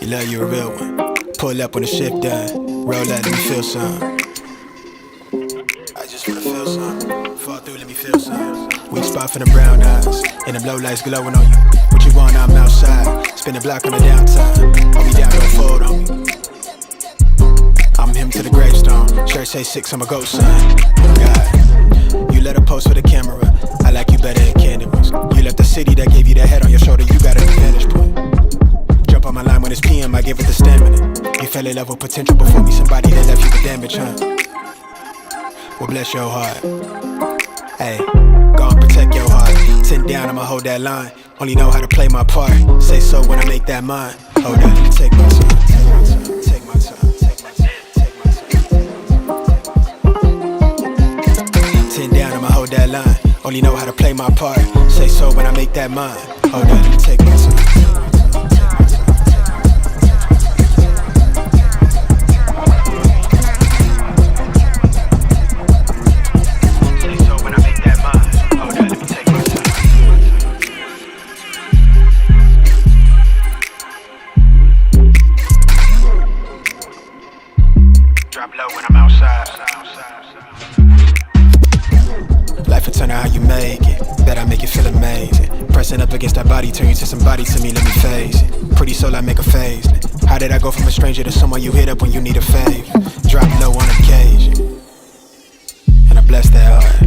You love you a real one. Pull up when the shit done. Roll up, let me feel some. I just wanna feel some. Fall through, let me feel some. Weak spot for the brown eyes, and the low lights glowing on you. What you want, I'm outside. Spin the block on the downtime. Hold me down, don't fold on me. I'm him to the gravestone. Shirt say 6, I'm a ghost son. God, you let her post for the camera. I like you better than cameras. You left the city that gave you the head on your shoulder. You got an advantage point. Jump on my line when it's PM, I give it the stamina. You fell in love with potential before me. Somebody that left you with damage, huh? Well, bless your heart. Hey, go and protect your heart. 10 down, I'ma hold that line. Only know how to play my part. Say so when I make that mine. Hold on, let me take my time. Take my time. Take my time. Take my time. 10 down, I'ma hold that line. Only know how to play my part. Say so when I make that mine. Hold on, let me take my time. Drop low when I'm outside. Life will turn out how you make it. Bet I make you feel amazing. Pressing up against that body, turn you to somebody to me, let me face it. Pretty soul, I make a face. How did I go from a stranger to someone you hit up when you need a favor? Drop low on occasion, and I bless that heart.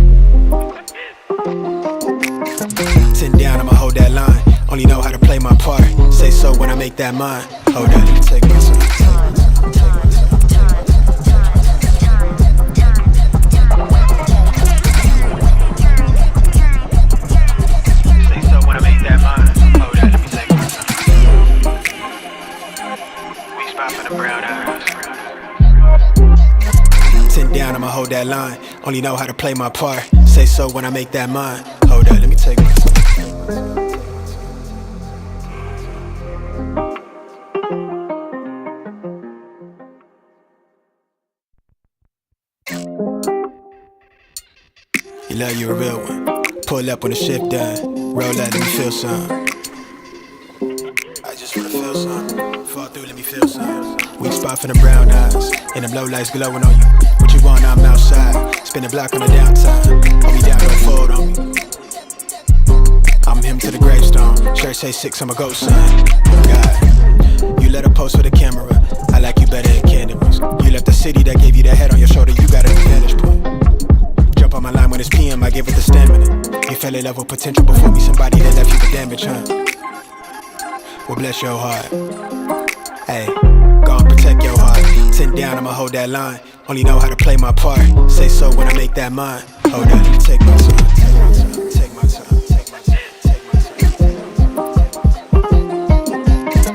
10 down, I'ma hold that line. Only know how to play my part. Say so when I make that mine. Hold on, let me take my time. 10 down, I'ma hold that line. Only know how to play my part. Say so when I make that mine. Hold up, let me take my time. You love you a real one. Pull up when the shit done. Roll up, let me feel some. I just wanna feel some. Fall through, let me feel some. Weak spot for the brown eyes, and them low lights glowing on you. What you want, I'm outside. Spin the block on the downtime. Hold me down, don't fold on me. I'm him to the gravestone. Shirt say 6, I'm a ghost son. God, you let her post for the camera. I like you better than cameras. You left the city that gave you the head on your shoulder. You got an advantage point. Jump on my line when it's PM, I give it the stamina. You fell in love with potential before me. Somebody that left you with damage, huh? Well, bless your heart. Hey, go and protect your heart. 10 down, I'ma hold that line. Only know how to play my part. Say so when I make that mine. Hold on, let me take my time. Take my time. Take my time. Take my time. Take my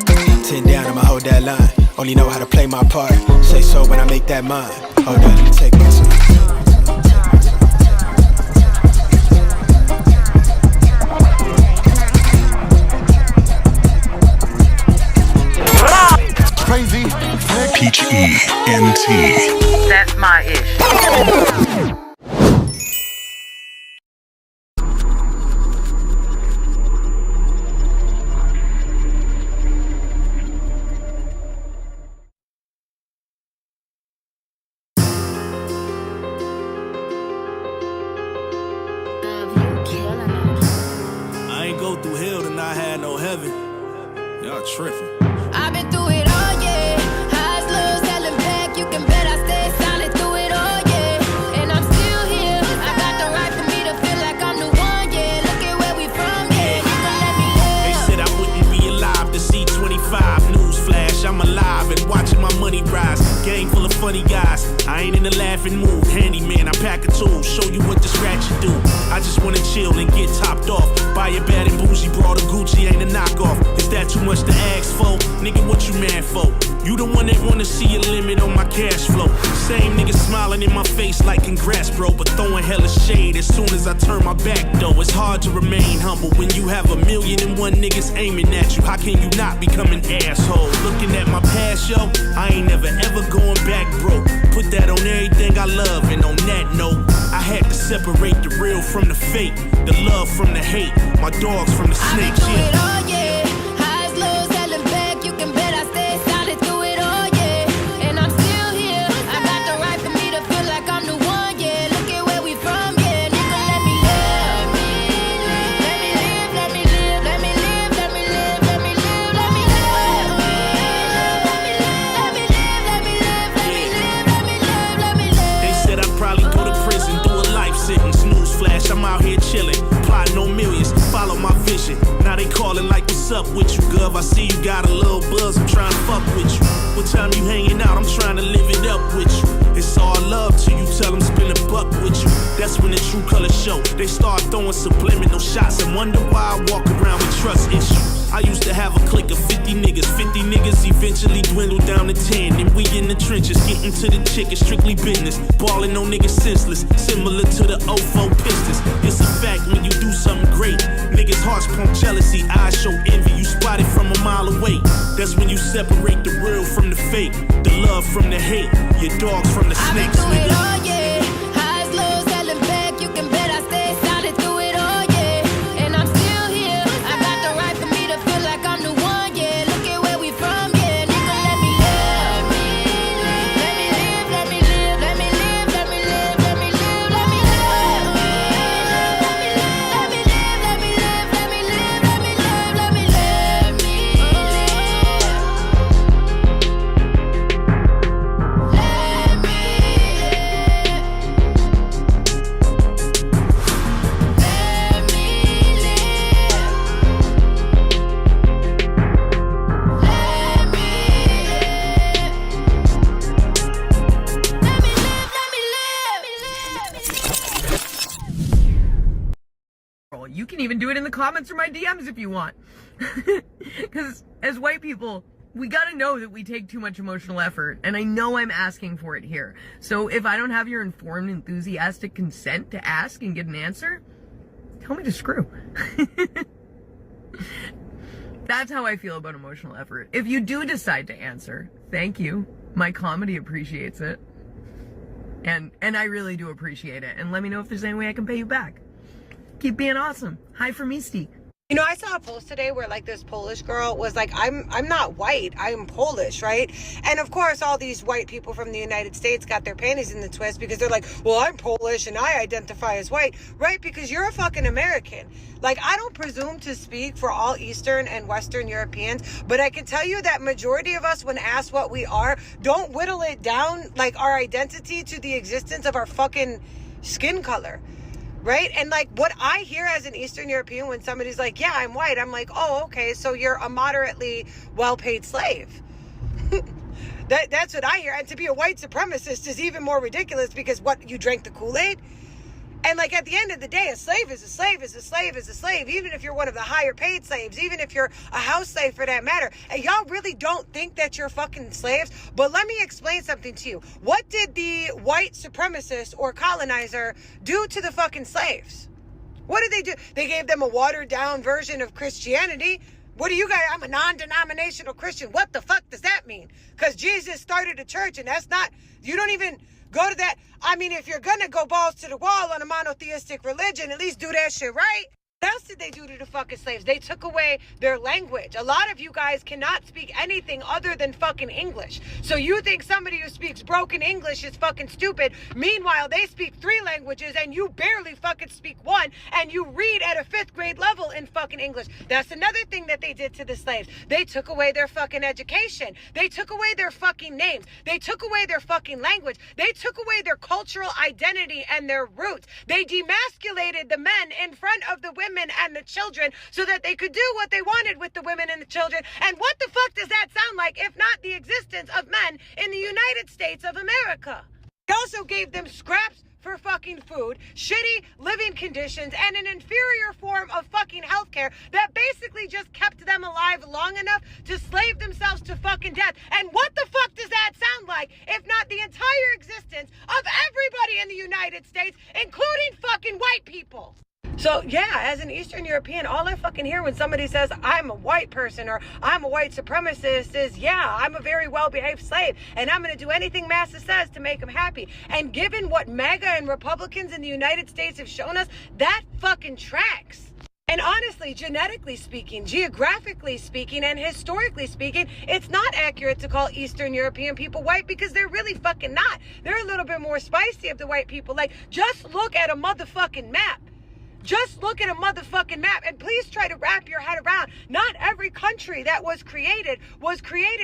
time. 10 down, I'ma hold that line. Only know how to play my part. Say so when I make that mine. Hold on, let me take my time. Crazy. P-H-E-N-T. That's my ish. I ain't go through hell to not have no heaven. Y'all tripping. I've been through it all, yeah. Highs, lows, selling back. You can bet I stay solid through it all, yeah. And I'm still here. I got the right for me to feel like I'm the one, yeah. Look at where we from, yeah. You can let me live. They said I wouldn't be alive to see 25. Newsflash, I'm alive and watching my money rise. Gang full of funny guys. I ain't in a laughing mood. Handyman, I pack a tool. Show you what this ratchet do. I just wanna chill and get topped off. Buy a bad and bougie, brought a Gucci, ain't a knockoff. Is that too much to ask for? Nigga, what you mad for? You the one that wanna see a limit on my cash flow. Same nigga smiling in my face like congrats, bro, but throwing hella shade as soon as I turn my back, though. It's hard to remain humble when you have 1,000,001 niggas aiming at you. How can you not become an asshole? Looking at my past, yo, I ain't never ever going back broke. Put that on everything I love, and on that note, I had to separate the real from the fake, the love from the hate, my dogs from the snakes, yeah. It all, yeah. Highs, lows, selling back. You can bet I stay Newsflash, I'm out here chilling, plotting on millions, follow my vision. Now they calling like, what's up with you, Gov? I see you got a little buzz, I'm trying to fuck with you. What time you hanging out? I'm trying to live it up with you. It's all love till you tell them spin a buck with you. That's when the true colors show. They start throwing subliminal shots and wonder why I walk around with trust issues. I used to have a clique of 50 niggas. 50 niggas eventually dwindled down to 10. And we in the trenches, getting to the chick is strictly business. Balling on niggas senseless, similar to the 04 Pistons. It's a fact when you do something great. Niggas hearts pump jealousy, eyes show envy. You spot it from a mile away. That's when you separate the real from the fake, the love from the hate, your dogs from the snakes, I've been through it nigga. all, yeah. Highs, lows, selling back. You can bet I stay solid through it all, yeah. And I'm still here. I got the right for me to feel like I'm the one, yeah. Look at where we from, yeah. Nigga, let me live. Let me live, let me live, let me live, let me live, let me live, let me live. Let me live, let me live, let me live, let me live, let me live, let me You can even do it in the comments or my DMs if you want. Because as white people, we gotta know that we take too much emotional effort, and I know I'm asking for it here. So if I don't have your informed, enthusiastic consent to ask and get an answer, tell me to screw. That's how I feel about emotional effort. If you do decide to answer, thank you. My comedy appreciates it. And I really do appreciate it. And let me know if there's any way I can pay you back. Keep being awesome. Hi from Misty. You know, I saw a post today where like this Polish girl was like, I'm not white, I'm Polish, right? And of course, all these white people from the United States got their panties in the twist because they're like, well, I'm Polish and I identify as white, right? Because you're a fucking American. Like, I don't presume to speak for all Eastern and Western Europeans, but I can tell you that majority of us, when asked what we are, don't whittle it down, like our identity, to the existence of our fucking skin color. Right? And like what I hear as an Eastern European when somebody's like, yeah, I'm white, I'm like, oh, okay, so you're a moderately well-paid slave. That's what I hear. And to be a white supremacist is even more ridiculous because what, you drank the Kool-Aid? And like at the end of the day, a slave is a slave is a slave is a slave, even if you're one of the higher paid slaves, even if you're a house slave for that matter. And y'all really don't think that you're fucking slaves. But let me explain something to you. What did the white supremacist or colonizer do to the fucking slaves? What did they do? They gave them a watered down version of Christianity. What do you guys? I'm a non-denominational Christian. What the fuck does that mean? Because Jesus started a church and that's not, you don't even go to that. I mean, if you're going to go balls to the wall on a monotheistic religion, at least do that shit right. What else did they do to the fucking slaves? They took away their language. A lot of you guys cannot speak anything other than fucking English. So you think somebody who speaks broken English is fucking stupid. Meanwhile, they speak 3 languages and you barely fucking speak 1, and you read at a 5th grade level in fucking English. That's another thing that they did to the slaves. They took away their fucking education. They took away their fucking names. They took away their fucking language. They took away their cultural identity and their roots. They demasculated the men in front of the women and the children so that they could do what they wanted with the women and the children. And what the fuck does that sound like if not the existence of men in the United States of America? They also gave them scraps for fucking food, shitty living conditions, and an inferior form of fucking healthcare that basically just kept them alive long enough to slave themselves to fucking death. And what the fuck does that sound like if not the entire existence of everybody in the United States, including fucking white people? So yeah, as an Eastern European, all I fucking hear when somebody says I'm a white person or I'm a white supremacist is, yeah, I'm a very well-behaved slave and I'm going to do anything Massa says to make them happy. And given what MAGA and Republicans in the United States have shown us, that fucking tracks. And honestly, genetically speaking, geographically speaking, and historically speaking, it's not accurate to call Eastern European people white because they're really fucking not. They're a little bit more spicy of the white people. Like, just look at a motherfucking map. Just look at a motherfucking map and please try to wrap your head around. Not every country that was created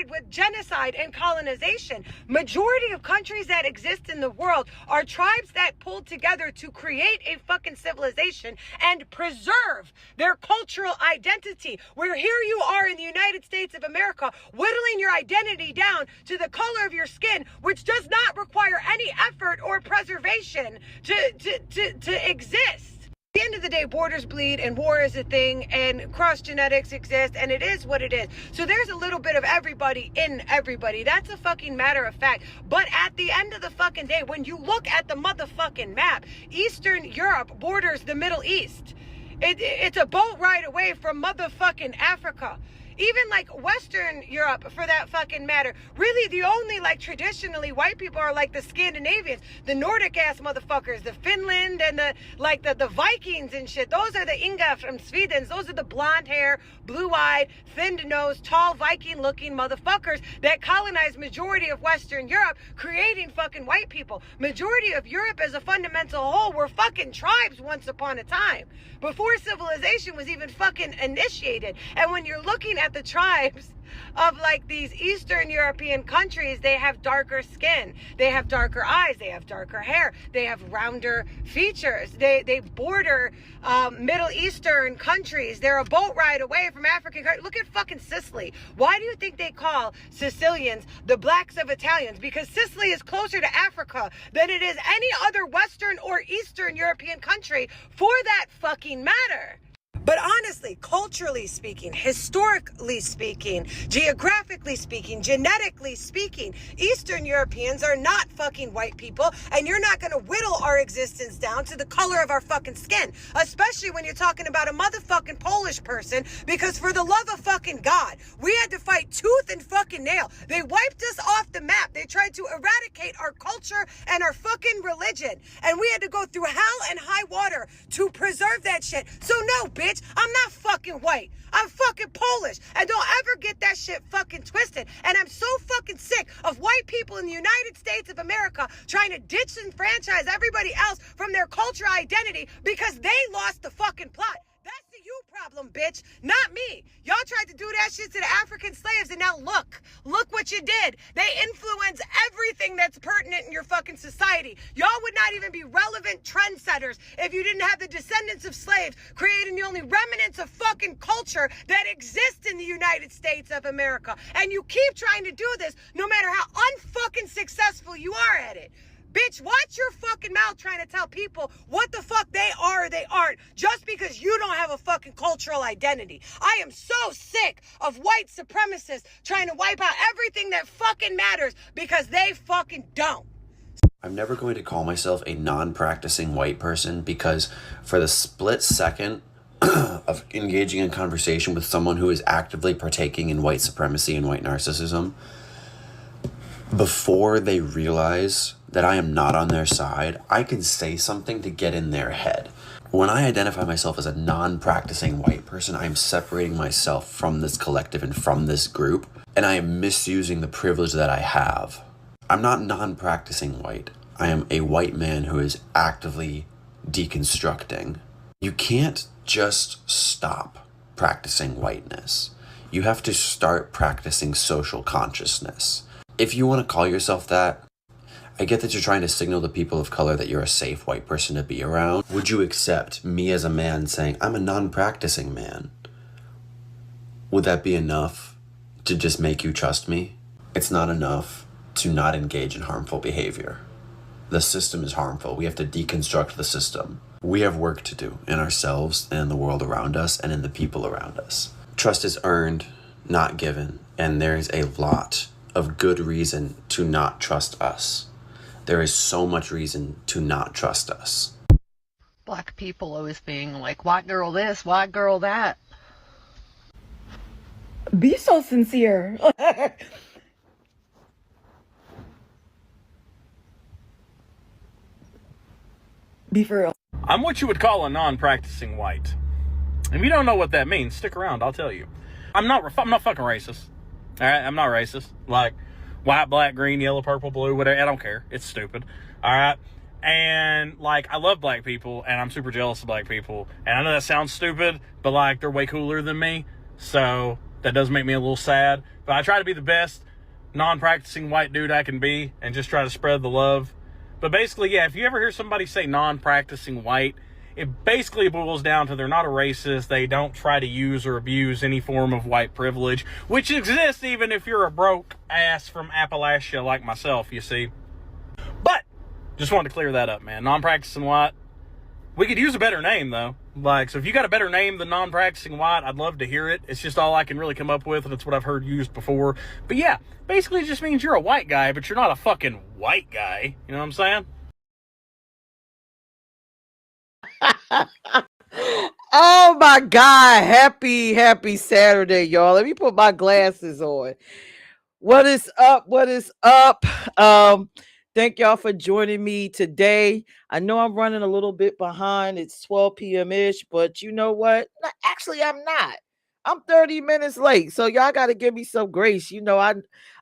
with genocide and colonization. Majority of countries that exist in the world are tribes that pulled together to create a fucking civilization and preserve their cultural identity. Where here you are in the United States of America, whittling your identity down to the color of your skin, which does not require any effort or preservation to exist. At the end of the day, borders bleed and war is a thing and cross genetics exist and it is what it is. So there's a little bit of everybody in everybody. That's a fucking matter of fact. But at the end of the fucking day, when you look at the motherfucking map, Eastern Europe borders the Middle East. It's a boat ride away from motherfucking Africa. Even like Western Europe, for that fucking matter, really the only like traditionally white people are like the Scandinavians, the Nordic ass motherfuckers, the Finland and the Vikings and shit. Those are the Inga from Sweden. Those are the blonde hair, blue-eyed, thin-nosed, tall Viking-looking motherfuckers that colonized majority of Western Europe, creating fucking white people. Majority of Europe as a fundamental whole were fucking tribes once upon a time, before civilization was even fucking initiated. And when you're looking at the tribes of like these Eastern European countries, they have darker skin, they have darker eyes, they have darker hair, they have rounder features, they border Middle Eastern countries. They're a boat ride away from African countries. Look at fucking Sicily. Why do you think they call Sicilians the blacks of Italians? Because Sicily is closer to Africa than it is any other Western or Eastern European country for that fucking matter. But honestly, culturally speaking, historically speaking, geographically speaking, genetically speaking, Eastern Europeans are not fucking white people, and you're not gonna whittle our existence down to the color of our fucking skin, especially when you're talking about a motherfucking Polish person, because for the love of fucking God, we had to fight tooth and fucking nail. They wiped us off the map. They tried to eradicate our culture and our fucking religion, and we had to go through hell and high water to preserve that shit. So no, bitch. I'm not fucking white. I'm fucking Polish. And don't ever get that shit fucking twisted. And I'm so fucking sick of white people in the United States of America trying to ditch and franchise everybody else from their cultural identity because they lost the fucking plot. That's the you problem, bitch, not me. Y'all tried to do that shit to the African slaves, and now look what you did. They influence everything that's pertinent in your fucking society. Y'all would not even be relevant trendsetters if you didn't have the descendants of slaves creating the only remnants of fucking culture that exist in the United States of America. And you keep trying to do this no matter how unfucking successful you are at it. Bitch, watch your fucking mouth trying to tell people what the fuck they are or they aren't just because you don't have a fucking cultural identity. I am so sick of white supremacists trying to wipe out everything that fucking matters because they fucking don't. I'm never going to call myself a non-practicing white person because for the split second of engaging in conversation with someone who is actively partaking in white supremacy and white narcissism, before they realize that I am not on their side, I can say something to get in their head. When I identify myself as a non-practicing white person, I am separating myself from this collective and from this group, and I am misusing the privilege that I have. I'm not non-practicing white. I am a white man who is actively deconstructing. You can't just stop practicing whiteness. You have to start practicing social consciousness. If you want to call yourself that, I get that you're trying to signal to people of color that you're a safe white person to be around. Would you accept me as a man saying, I'm a non-practicing man? Would that be enough to just make you trust me? It's not enough to not engage in harmful behavior. The system is harmful. We have to deconstruct the system. We have work to do in ourselves and in the world around us and in the people around us. Trust is earned, not given, and there is a lot of good reason to not trust us. There is so much reason to not trust us. Black people always being like, white girl this, white girl that. Be so sincere. Be for real. I'm what you would call a non-practicing white. If you don't know what that means, stick around, I'll tell you. I'm not fucking racist. All right, I'm not racist. Like white, black, green, yellow, purple, blue, whatever. I don't care. It's stupid. All right. And like, I love black people, and I'm super jealous of black people. And I know that sounds stupid, but like, they're way cooler than me, so that does make me a little sad. But I try to be the best non-practicing white dude I can be, and just try to spread the love. But basically, yeah, if you ever hear somebody say non-practicing white, it basically boils down to they're not a racist. They don't try to use or abuse any form of white privilege, which exists even if you're a broke ass from Appalachia like myself, you see. But just wanted to clear that up, man. Non-practicing white. We could use a better name, though. Like, so if you got a better name than non-practicing white, I'd love to hear it. It's just all I can really come up with, and it's what I've heard used before. But yeah, basically it just means you're a white guy, but you're not a fucking white guy. You know what I'm saying? Oh my God. Happy Saturday, y'all. Let me put my glasses on. What is up? What is up? Thank y'all for joining me today. I know I'm running a little bit behind. It's 12 p.m. ish, but you know what? Actually, I'm not. I'm 30 minutes late. So y'all got to give me some grace. You know,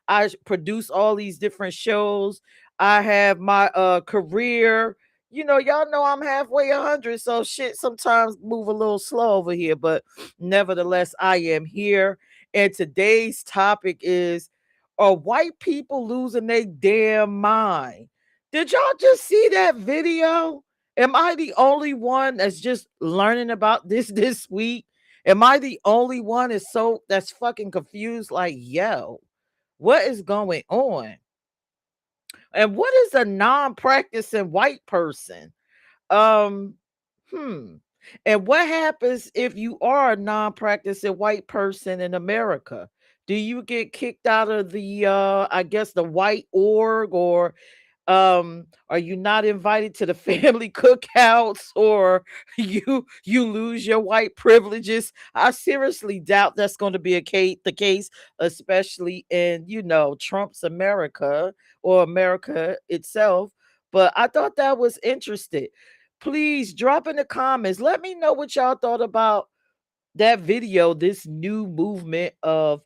I produce all these different shows. I have my career. You know, y'all know I'm halfway 100, so shit sometimes move a little slow over here, but nevertheless, I am here. And today's topic is, are white people losing their damn mind? Did y'all just see that video? Am I the only one that's just learning about this week? Am I the only one that's fucking confused? Like, yo, what is going on? And what is a non-practicing white person? Um, hmm. And what happens if you are a non-practicing white person in America? Do you get kicked out of the I guess the white org, or are you not invited to the family cookouts, or you lose your white privileges? I seriously doubt that's going to be the case, especially in, you know, Trump's America or America itself. But I thought that was interesting. Please drop in the comments. Let me know what y'all thought about that video, this new movement of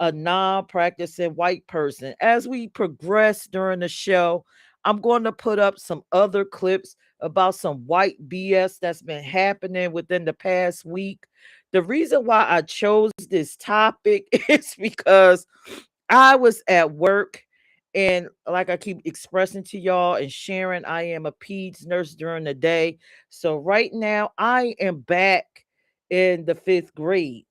a non-practicing white person. As we progress during the show, I'm going to put up some other clips about some white BS that's been happening within the past week. The reason why I chose this topic is because I was at work, and like I keep expressing to y'all and sharing, I am a peds nurse during the day. So right now I am back in the 5th grade.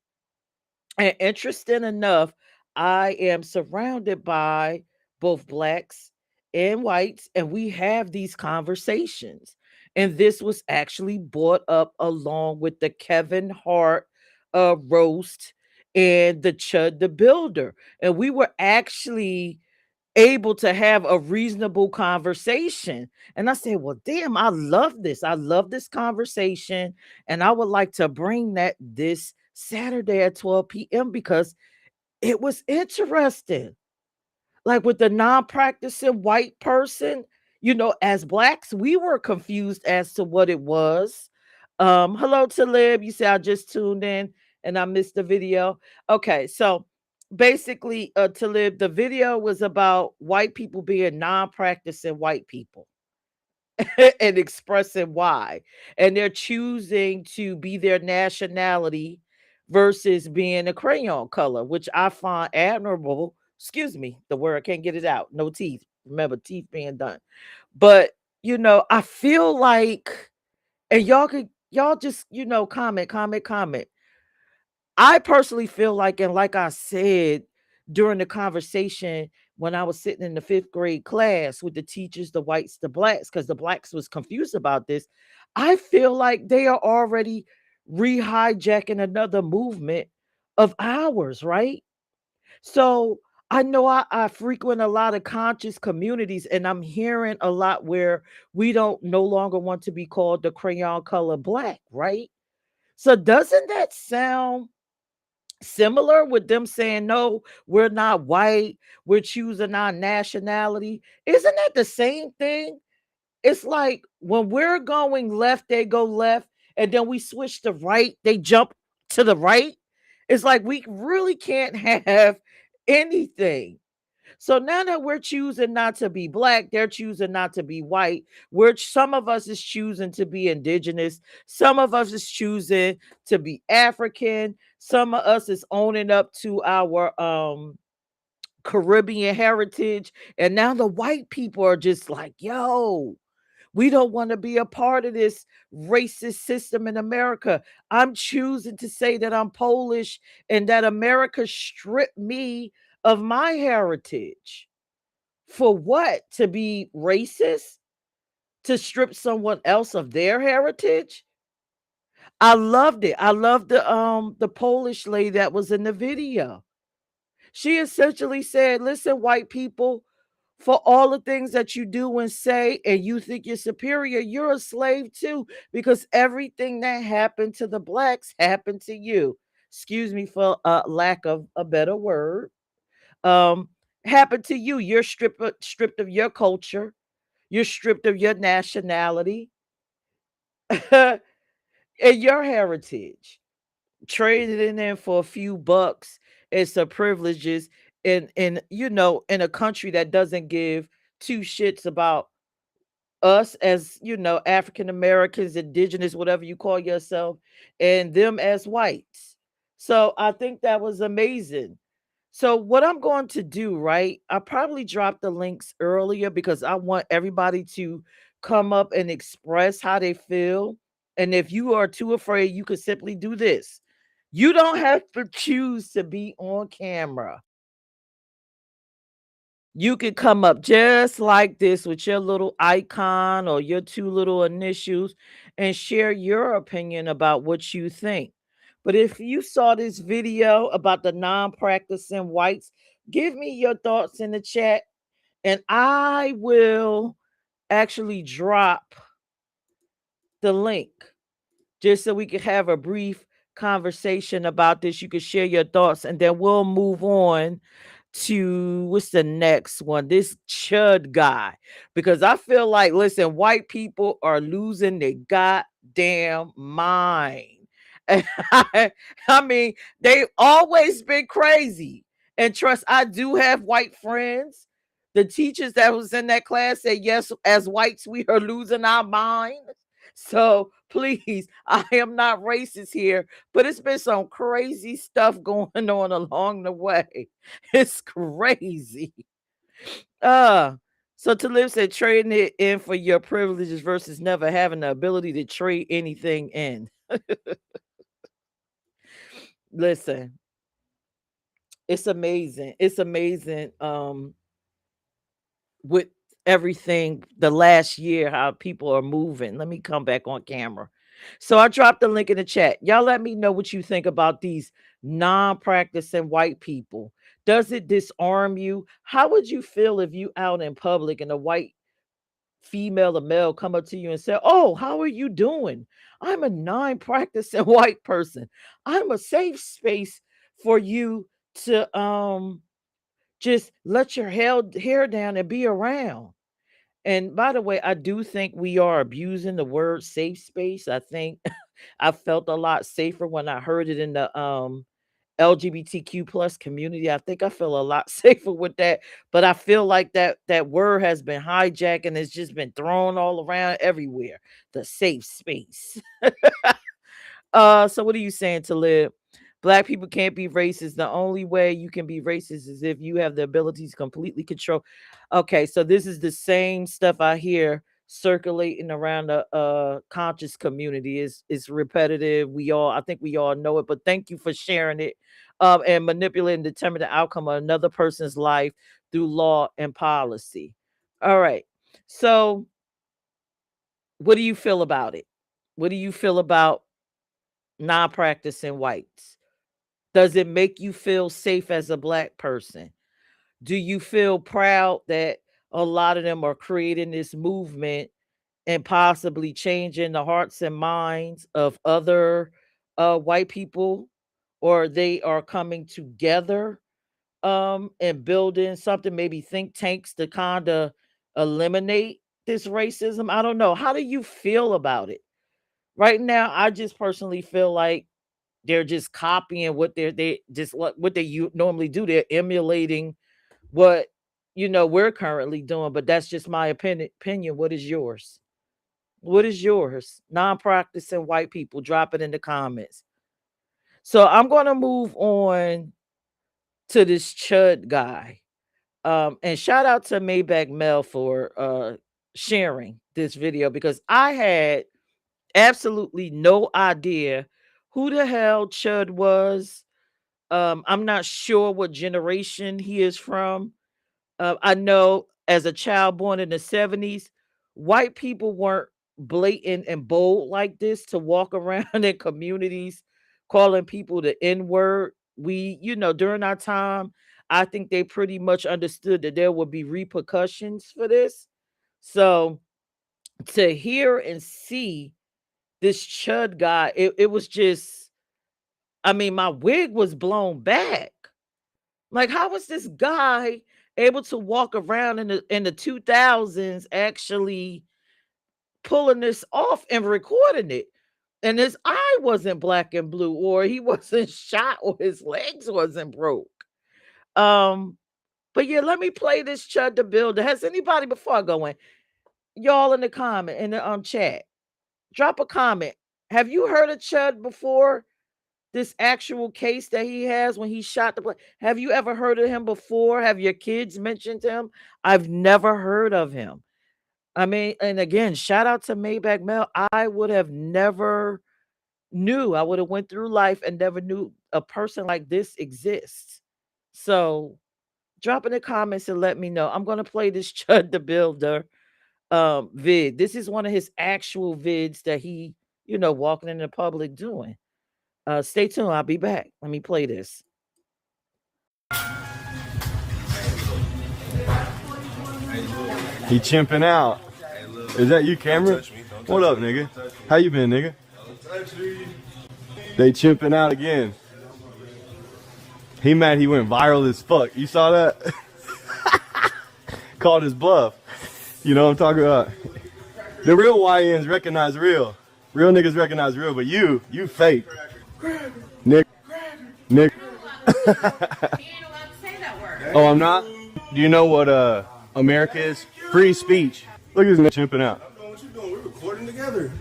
And interesting enough, I am surrounded by both blacks and whites, and we have these conversations. And this was actually brought up along with the Kevin Hart roast and the Chud the Builder. And we were actually able to have a reasonable conversation. And I said, well, damn, I love this. I love this conversation. And I would like to bring that this Saturday at 12 p.m. because it was interesting. Like with the non-practicing white person, you know, as blacks, we were confused as to what it was. Hello to Lib. You say I just tuned in and I missed the video. Okay, so basically, Talib, the video was about white people being non-practicing white people and expressing why, and they're choosing to be their nationality versus being a crayon color, which I find admirable. Excuse me, the word, I can't get it out. No teeth. Remember, teeth being done. But you know, I feel like, and y'all just, you know, comment. I personally feel like, and like I said during the conversation when I was sitting in the 5th grade class with the teachers, the whites, the blacks, because the blacks was confused about this, I feel like they are already re-hijacking another movement of ours, right? So I know I frequent a lot of conscious communities, and I'm hearing a lot where we don't no longer want to be called the crayon color black, right? So doesn't that sound similar with them saying, no, we're not white, we're choosing our nationality? Isn't that the same thing? It's like when we're going left, they go left, and then we switch to right, they jump to the right. It's like we really can't have anything. So now that we're choosing not to be black, they're choosing not to be white. We're some of us is choosing to be indigenous. Some of us is choosing to be African. Some of us is owning up to our Caribbean heritage. And now the white people are just like, yo, we don't want to be a part of this racist system in America. I'm choosing to say that I'm Polish and that America stripped me of my heritage. For what? To be racist? To strip someone else of their heritage? I loved it. I loved the Polish lady that was in the video. She essentially said, listen, white people, for all the things that you do and say, and you think you're superior, you're a slave too, because everything that happened to the blacks happened to you. Excuse me for lack of a better word. Um, happened to you. You're stripped of your culture. You're stripped of your nationality and your heritage. Traded in there for a few bucks and some privileges in a country that doesn't give two shits about us as African Americans, indigenous, whatever you call yourself, and them as whites. So I think that was amazing. So what I'm going to do, right? I probably dropped the links earlier because I want everybody to come up and express how they feel. And if you are too afraid, you could simply do this. You don't have to choose to be on camera. You could come up just like this with your little icon or your two little initials and share your opinion about what you think. But if you saw this video about the non-practicing whites, give me your thoughts in the chat and I will actually drop the link just so we could have a brief conversation about this. You could share your thoughts and then we'll move on to what's the next one? This Chud guy. Because I feel like, listen, white people are losing their goddamn mind. And I mean, they've always been crazy. And trust, I do have white friends. The teachers that was in that class said, yes, as whites, we are losing our mind. So please, I am not racist here, but it's been some crazy stuff going on along the way. It's crazy. Uh so to live said trading it in for your privileges versus never having the ability to trade anything in. Listen, it's amazing. It's amazing. With everything the last year, how people are moving. Let me come back on camera. So I dropped the link in the chat. Y'all let me know what you think about these non-practicing white people. Does it disarm you? How would you feel if you out in public and a white female or male come up to you and say, oh, how are you doing? I'm a non-practicing white person. I'm a safe space for you to just let your hair down and be around. And by the way, I do think we are abusing the word safe space. I think I felt a lot safer when I heard it in the LGBTQ plus community. I think I feel a lot safer with that. But I feel like that word has been hijacked and it's just been thrown all around everywhere. The safe space. So what are you saying to live? Black people can't be racist. The only way you can be racist is if you have the ability to completely control. Okay, so this is the same stuff I hear circulating around the conscious community. Is repetitive. I think we all know it, but thank you for sharing it. And manipulate and determine the outcome of another person's life through law and policy. All right. So what do you feel about it? What do you feel about non-practicing whites? Does it make you feel safe as a black person? Do you feel proud that a lot of them are creating this movement and possibly changing the hearts and minds of other white people, or they are coming together and building something, maybe think tanks to kind of eliminate this racism? I don't know. How do you feel about it? Right now, I just personally feel like they're just copying what they just what they normally do. They're emulating what we're currently doing, but that's just my opinion. What is yours? What is yours? Non-practicing white people, drop it in the comments. So I'm going to move on to this Chud guy. And shout out to Maybach Mel for sharing this video, because I had absolutely no idea who the hell Chud was. I'm not sure what generation he is from. I know as a child born in the 70s, white people weren't blatant and bold like this to walk around in communities calling people the N-word. We, during our time, I think they pretty much understood that there would be repercussions for this. So to hear and see this Chud guy, it was just, I mean, my wig was blown back. Like, how was this guy able to walk around in the 2000s actually pulling this off and recording it? And his eye wasn't black and blue, or he wasn't shot, or his legs wasn't broke. But yeah, let me play this Chud the Builder. Has anybody, before I go in, y'all in the comment, in the chat, drop a comment. Have you heard of Chud before? This actual case that he has when he shot the. Have you ever heard of him before? Have your kids mentioned him? I've never heard of him. I mean, and again, shout out to Maybach Mel. I would have never knew. I would have went through life and never knew a person like this exists. So drop in the comments and let me know. I'm gonna play this Chud the Builder vid. This is one of his actual vids that he, walking in the public doing. Stay tuned. I'll be back. Let me play this. He chimping out. Is that you, camera? What up, nigga? How you been, nigga? They chimping out again. He mad he went viral as fuck. You saw that? Called his bluff. You know what I'm talking about? The real YNs recognize real. Real niggas recognize real, but you fake. Nick. Oh, I'm not? Do you know what America is? Free speech. Look at this nigga chimping out. What you doing? We're recording together.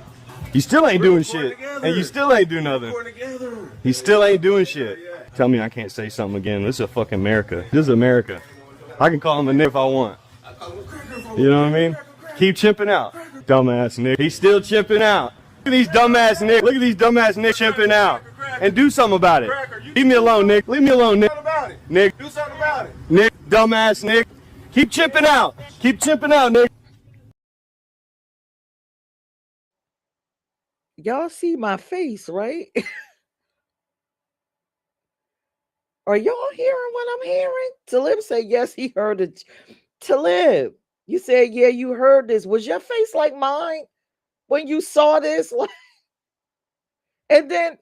You still ain't doing shit. And you still ain't doing nothing. He still ain't doing shit. Tell me I can't say something again. This is a fucking America. This is America. I can call him a nigga if I want. You know what I mean? Keep chimping out. Dumbass nigga. He's still chimping out. Look at these dumbass niggas. Look at these dumbass niggas chimping out. And do something about it. Leave me alone, Nick. Leave me alone, Nick. Nick. Do something about it. Nick. Dumbass Nick. Keep chimping out. Keep chimping out, Nick. Y'all see my face, right? Are y'all hearing what I'm hearing? Talib said, yes, he heard it. Talib, you said, yeah, you heard this. Was your face like mine when you saw this? And then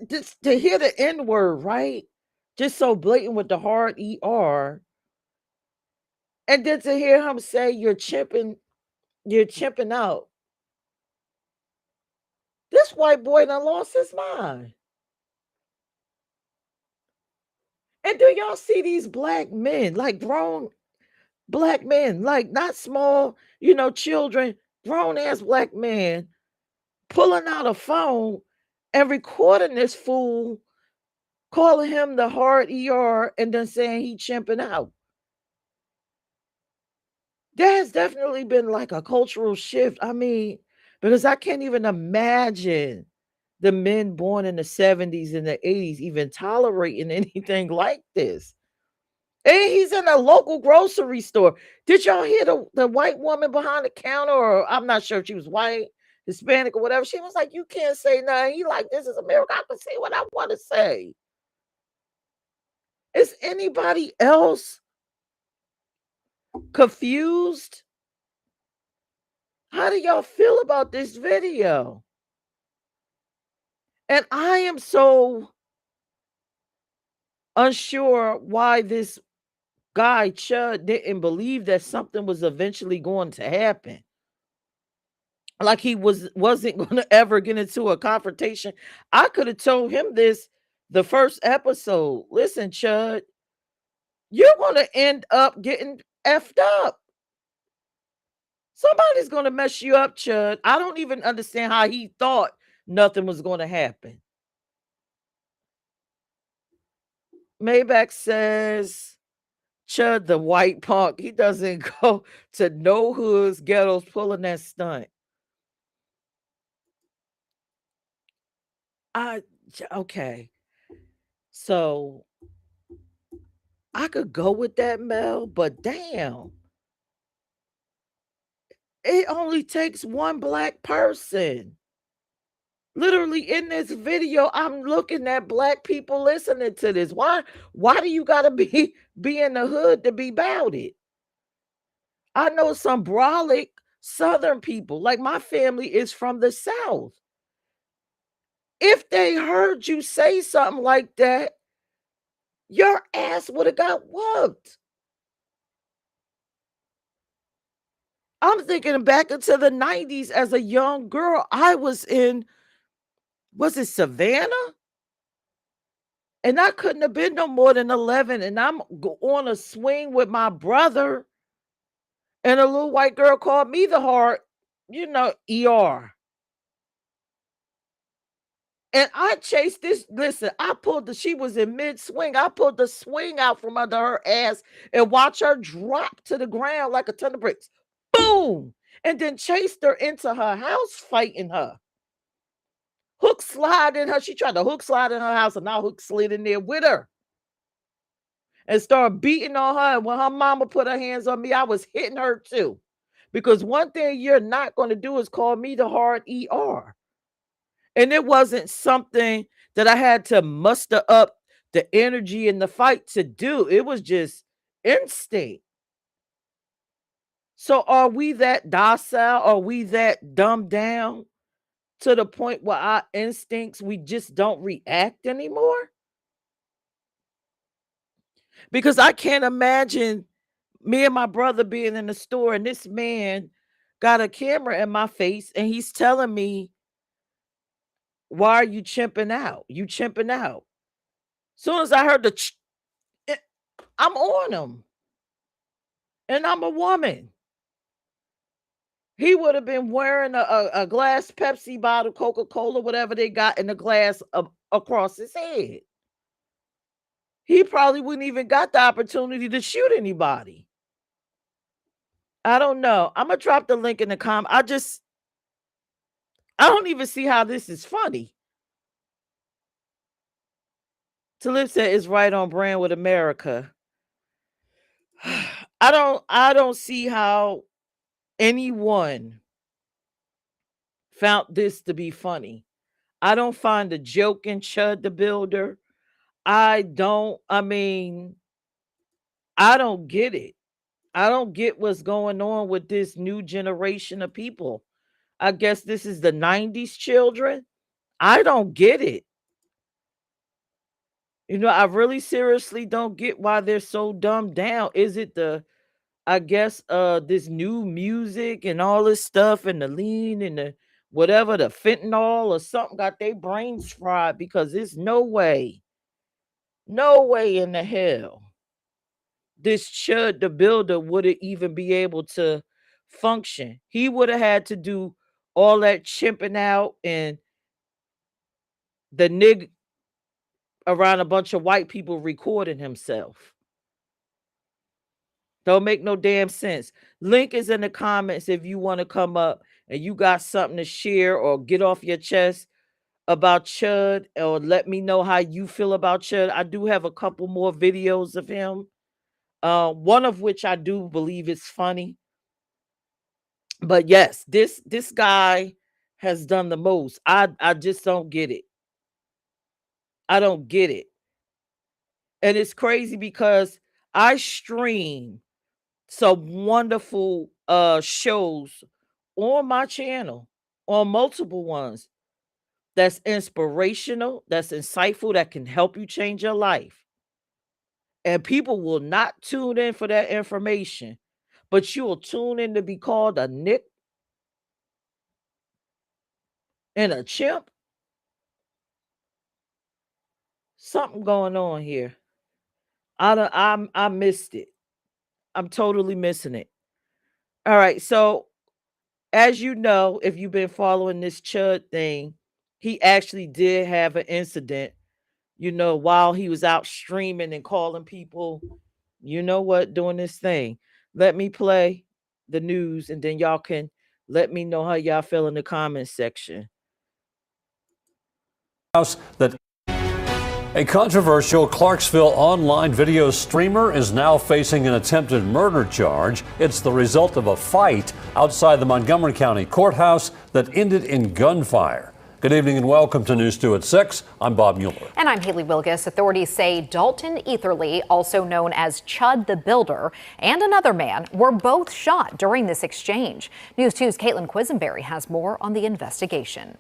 just to hear the N word, right? Just so blatant with the hard ER. And then to hear him say you're chimping out. This white boy done lost his mind. And do y'all see these black men, like grown black men, like not small, children, grown ass black men, pulling out a phone and recording this fool, calling him the hard ER, and then saying he chimping out. There has definitely been like a cultural shift. I mean, because I can't even imagine the men born in the 70s and the 80s even tolerating anything like this. And he's in a local grocery store. Did y'all hear the white woman behind the counter? Or I'm not sure if she was white, Hispanic, or whatever. She was like, you can't say nothing. He like, this is America. I can say what I want to say. Is anybody else confused? How do y'all feel about this video? And I am so unsure why this guy, Chud, didn't believe that something was eventually going to happen. Like he wasn't going to ever get into a confrontation. I could have told him this the first episode. Listen, Chud, you're going to end up getting effed up. Somebody's gonna mess you up, Chud. I don't even understand how he thought nothing was gonna happen. Maybach says, Chud the white punk. He doesn't go to no hoods, ghettos pulling that stunt. Okay. So I could go with that, Mel, but damn, it only takes one black person. Literally in this video, I'm looking at black people listening to this. Why do you gotta be in the hood to be about it? I know some brolic southern people, like my family is from the South. If they heard you say something like that, your ass would have got whooped. I'm thinking back into the 90s as a young girl. I was in, was it Savannah? And I couldn't have been no more than 11. And I'm on a swing with my brother. And a little white girl called me the heart, ER. And I chased this. Listen, she was in mid swing. I pulled the swing out from under her ass and watched her drop to the ground like a ton of bricks. Boom! And then chased her into her house, fighting her. Hook slide in her. She tried to hook slide in her house, and I hook slid in there with her and started beating on her. And when her mama put her hands on me, I was hitting her too. Because one thing you're not going to do is call me the hard ER. And it wasn't something that I had to muster up the energy in the fight to do. It was just instinct. So are we that docile? Are we that dumbed down to the point where our instincts, we just don't react anymore? Because I can't imagine me and my brother being in the store and this man got a camera in my face and he's telling me, why are you chimping out? You chimping out. Soon as I heard I'm on him. And I'm a woman. He would have been wearing a glass Pepsi bottle, Coca-Cola, whatever they got in the glass across his head. He probably wouldn't even got the opportunity to shoot anybody. I don't know. I'm going to drop the link in the comment. I don't even see how this is funny. Talib said it's right on brand with America. I don't see how anyone found this to be funny. I don't find the joke in Chud the Builder. I don't get it. I don't get what's going on with this new generation of people. I guess this is the 90s children. I don't get it. I really seriously don't get why they're so dumbed down. Is it this new music and all this stuff and the lean and the whatever, the fentanyl or something got their brains fried? Because there's no way in the hell this Chud the Builder would even be able to function. He would have had to do all that chimping out and the nig around a bunch of white people recording himself. Don't make no damn sense. Link is in the comments if you want to come up and you got something to share or get off your chest about Chud, or let me know how you feel about Chud. I do have a couple more videos of him. One of which I do believe is funny. But yes, this guy has done the most. I just don't get it. I don't get it. And it's crazy because I stream some wonderful shows on my channel, on multiple ones, that's inspirational, that's insightful, that can help you change your life. And people will not tune in for that information, but you will tune in to be called a nick and a chimp. Something going on here. I missed it. I'm totally missing it. All right. So, as you know, if you've been following this Chud thing, he actually did have an incident, while he was out streaming and calling people, doing this thing. Let me play the news and then y'all can let me know how y'all feel in the comments section. That a controversial Clarksville online video streamer is now facing an attempted murder charge. It's the result of a fight outside the Montgomery County Courthouse that ended in gunfire. Good evening and welcome to News 2 at 6. I'm Bob Mueller. And I'm Haley Wilgus. Authorities say Dalton Etherly, also known as Chud the Builder, and another man were both shot during this exchange. News 2's Caitlin Quisenberry has more on the investigation.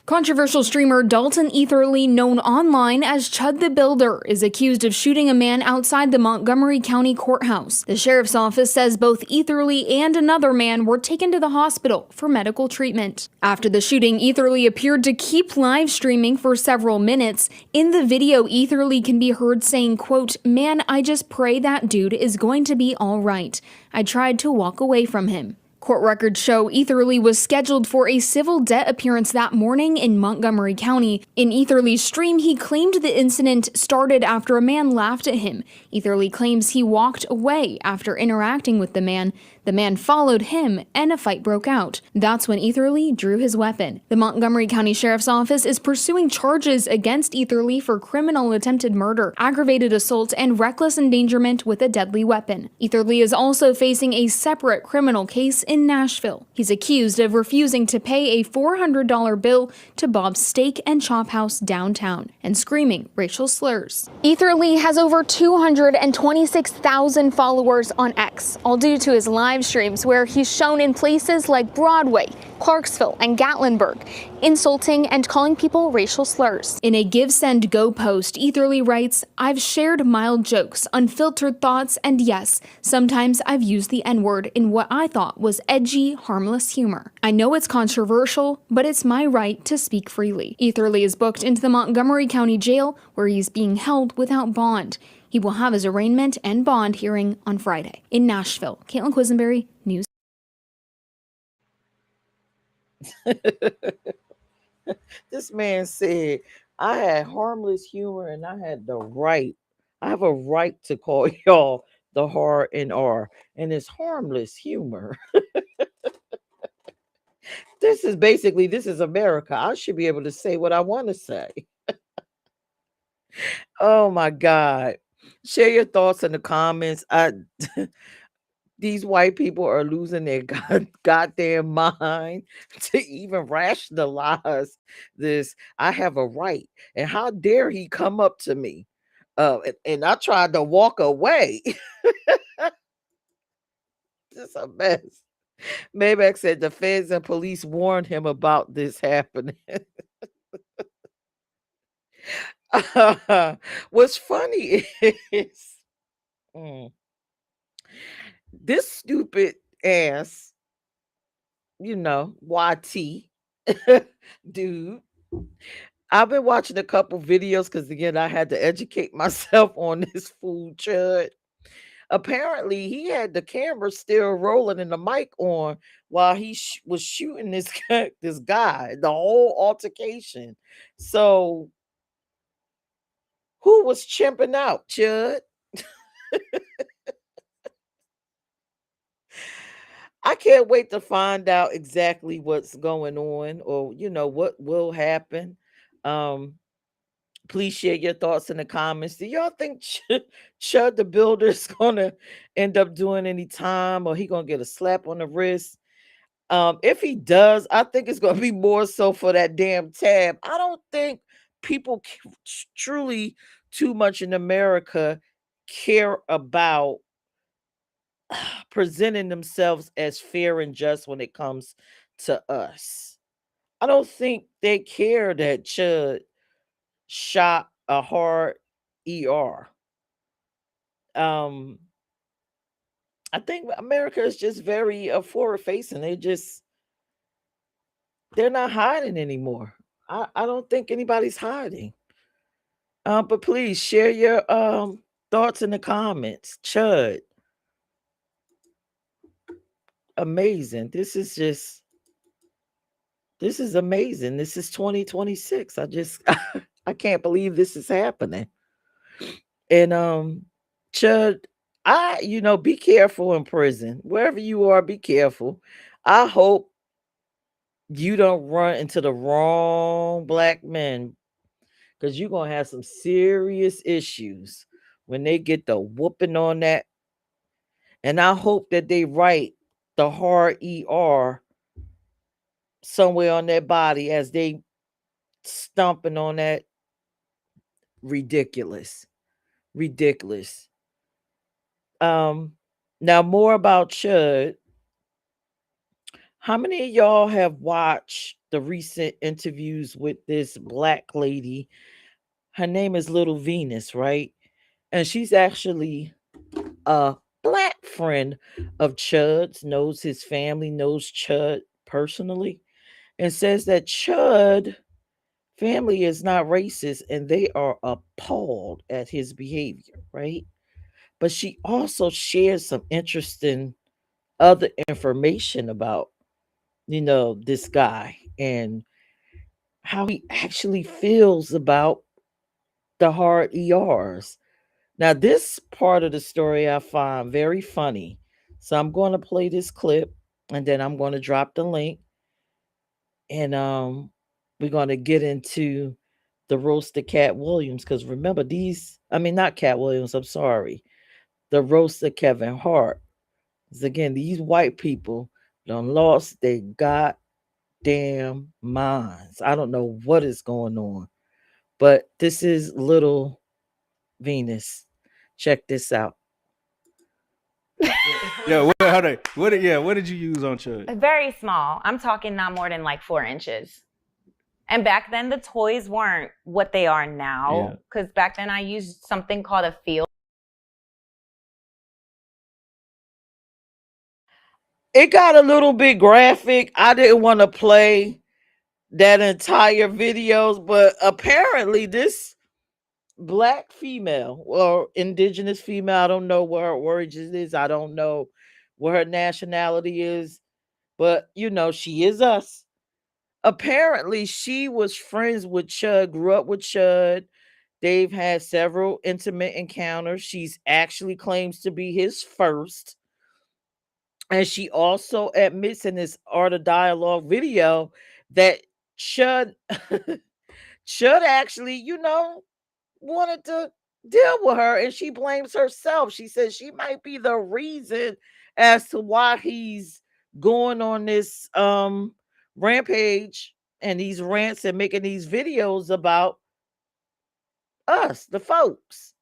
Controversial streamer Dalton Etherly, known online as Chud the Builder, is accused of shooting a man outside the Montgomery County Courthouse. The sheriff's office says both Etherly and another man were taken to the hospital for medical treatment. After the shooting, Etherly appeared to keep live streaming for several minutes. In the video, Etherly can be heard saying, quote, "Man, I just pray that dude is going to be all right. I tried to walk away from him." Court records show Etherly was scheduled for a civil debt appearance that morning in Montgomery County. In Etherly's stream, he claimed the incident started after a man laughed at him. Etherly claims he walked away after interacting with the man. The man followed him, and a fight broke out. That's when Etherly drew his weapon. The Montgomery County Sheriff's Office is pursuing charges against Etherly for criminal attempted murder, aggravated assault, and reckless endangerment with a deadly weapon. Etherly is also facing a separate criminal case in Nashville. He's accused of refusing to pay a $400 bill to Bob's Steak and Chop House downtown and screaming racial slurs. Etherly has over 226,000 followers on X, all due to his live streams where he's shown in places like Broadway, Clarksville, and Gatlinburg, insulting and calling people racial slurs. In a Give Send Go post, Etherly writes, "I've shared mild jokes, unfiltered thoughts, and yes, sometimes I've used the N-word in what I thought was edgy, harmless humor. I know it's controversial, but it's my right to speak freely." Etherly is booked into the Montgomery County Jail, where he's being held without bond. He will have his arraignment and bond hearing on Friday. In Nashville, Caitlin Quisenberry, News. This man said, I had harmless humor and I have a right to call y'all the hard and R, and it's harmless humor. This is America. I should be able to say what I want to say. Oh my God. Share your thoughts in the comments. These white people are losing their goddamn mind to even rationalize this. I have a right. And how dare he come up to me? And I tried to walk away. It's a mess. Maybach said the feds and police warned him about this happening. What's funny is this stupid ass, YT dude. I've been watching a couple videos because again, I had to educate myself on this fool Chud. Apparently, he had the camera still rolling and the mic on while he was shooting this guy, the whole altercation. So, who was chimping out, Chud? I can't wait to find out exactly what's going on or, what will happen. Please share your thoughts in the comments. Do y'all think Chud the Builder is going to end up doing any time or he going to get a slap on the wrist? If he does, I think it's going to be more so for that damn tab. I don't think people truly too much in America care about presenting themselves as fair and just when it comes to us. I don't think they care that Chud shot a hard ER. I think America is just very forward facing. They're not hiding anymore. I don't think anybody's hiding. But please share your thoughts in the comments. Chud, amazing. This is amazing. This is 2026. I can't believe this is happening. And Chud, be careful in prison. Wherever you are, be careful. I hope you don't run into the wrong black men, because you're gonna have some serious issues when they get the whooping on that. And I hope that they write the hard ER somewhere on their body as they stomping on that. Ridiculous. Ridiculous. Now more about Chud. How many of y'all have watched the recent interviews with this black lady? Her name is Little Venus, right? And she's actually a black friend of Chud's, knows his family, knows Chud personally, and says that Chud family is not racist and they are appalled at his behavior, right? But she also shares some interesting other information about, this guy and how he actually feels about the hard ERs. Now, this part of the story I find very funny. So I'm going to play this clip and then I'm going to drop the link, and we're going to get into the roast of Cat Williams, because remember not Cat Williams, I'm sorry. The roast of Kevin Hart. 'Cause again, these white people done lost their goddamn minds. I don't know what is going on. But this is Little Venus. Check this out. Yeah, what did you use on Chud? Very small. I'm talking not more than like 4 inches. And back then the toys weren't what they are now. Because back then I used something called a field. It got a little bit graphic. I didn't want to play that entire videos, but apparently this black female or indigenous female, I don't know where her origin is, I don't know what her nationality is, but she is us. Apparently she was friends with Chud, grew up with Chud. They've had several intimate encounters. She's actually claims to be his first. And she also admits in this Art of Dialogue video that Chud Chud actually, wanted to deal with her, and she blames herself. She says she might be the reason as to why he's going on this rampage and these rants and making these videos about us, the folks.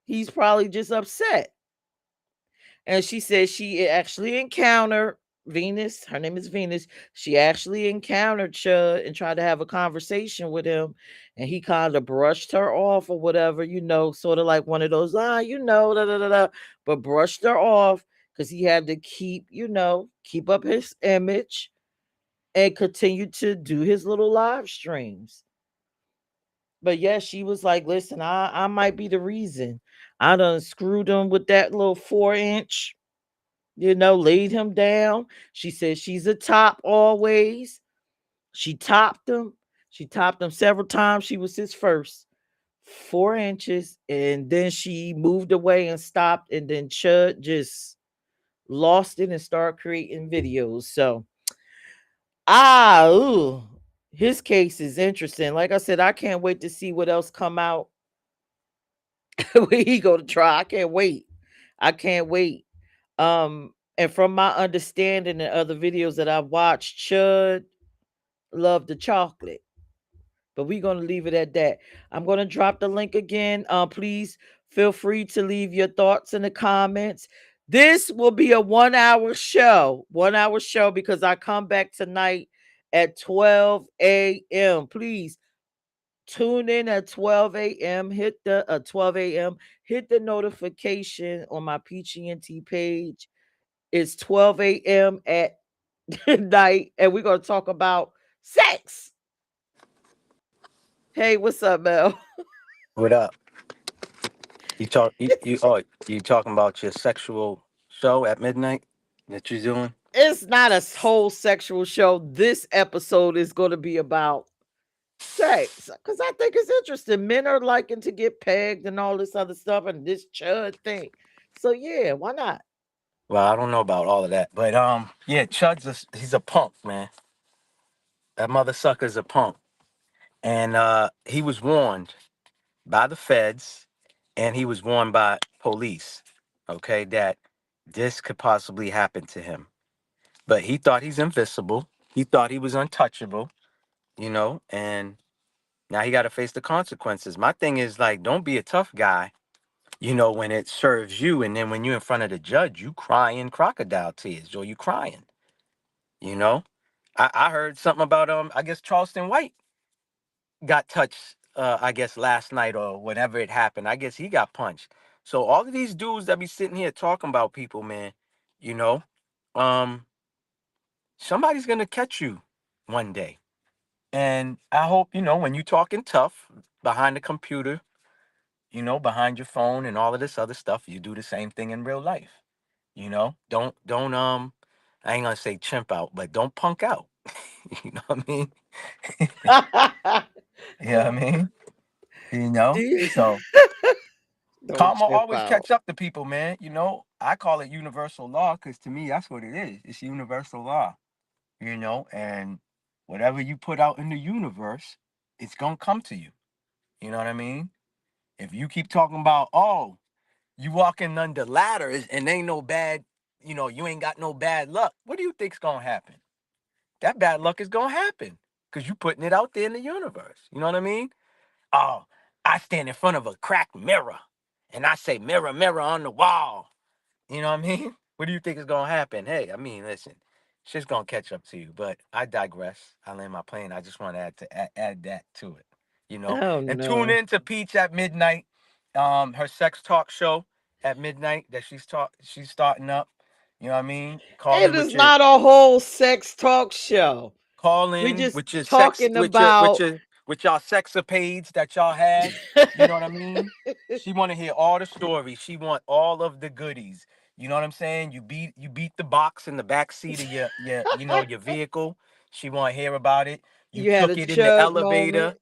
He's probably just upset. And she says she actually encountered Venus. Her name is Venus. She actually encountered Chud and tried to have a conversation with him. And he kind of brushed her off or whatever, sort of like one of those, da da da da, but brushed her off because he had to keep up his image and continue to do his little live streams. But yeah, she was like, listen, I might be the reason. I done screwed him with that little 4-inch, laid him down. She said she's a top always. She topped him. She topped him several times. She was his first. 4 inches. And then she moved away and stopped. And then Chud just lost it and started creating videos. So, his case is interesting. Like I said, I can't wait to see what else come out when he go to trial. I can't wait. I can't wait. And from my understanding and other videos that I've watched, Chud loved the chocolate. But we're gonna leave it at that. I'm gonna drop the link again. Please feel free to leave your thoughts in the comments. This will be a 1-hour show. 1-hour show because I come back tonight at 12 a.m. Please tune in at 12 a.m. Hit the 12 a.m. Hit the notification on my PGNT page. It's 12 a.m. at night, and we're gonna talk about sex. Hey, what's up, Mel? What up? You talking about your sexual show at midnight? that you're doing? It's not a whole sexual show. This episode is going to be about sex because I think it's interesting. Men are liking to get pegged and all this other stuff and this chud thing. So yeah, why not? Well, I don't know about all of that, but yeah, he's a punk, man. That mother sucker's a punk, and he was warned by the feds, and he was warned by police. Okay, that this could possibly happen to him, but he thought he's invincible. He thought he was untouchable, and now he got to face the consequences. My thing is like, don't be a tough guy, when it serves you, and then when you're in front of the judge, you crying crocodile tears, or you crying, you know. I heard something about I guess Charleston White got touched, I guess last night or whenever it happened. I guess he got punched. So all of these dudes that be sitting here talking about people, man, you know, um, somebody's gonna catch you one day. And I hope, when you talking tough behind the computer, behind your phone and all of this other stuff, you do the same thing in real life. Don't I ain't gonna say chimp out, but don't punk out. You know what I mean? You know what I mean? Do you- So Don't karma chip always out. catch up to people, man. I call it universal law because to me that's what it is. It's universal law. And whatever you put out in the universe, it's gonna come to you. You know what I mean? If you keep talking about, oh, you walking under ladders and ain't no bad, you ain't got no bad luck. What do you think's gonna happen? That bad luck is gonna happen because you putting it out there in the universe. You know what I mean? Oh, I stand in front of a cracked mirror and I say, mirror, mirror on the wall. You know what I mean? What do you think is gonna happen? Hey, I mean, listen, shit's gonna catch up to you. But I digress. I land my plane. I just want to add that to it. Oh And tune no. in to Peach at midnight. Her sex talk show at midnight that she's starting up. You know what I mean? It is not a whole sex talk show. Call We in just with your sex talking about with y'all sexapades that y'all had. You know what I mean? She want to hear all the stories. She want all of the goodies. You know what I'm saying? You beat the box in the back seat of your vehicle. She want to hear about it. You you had a took it in the chud moment. elevator.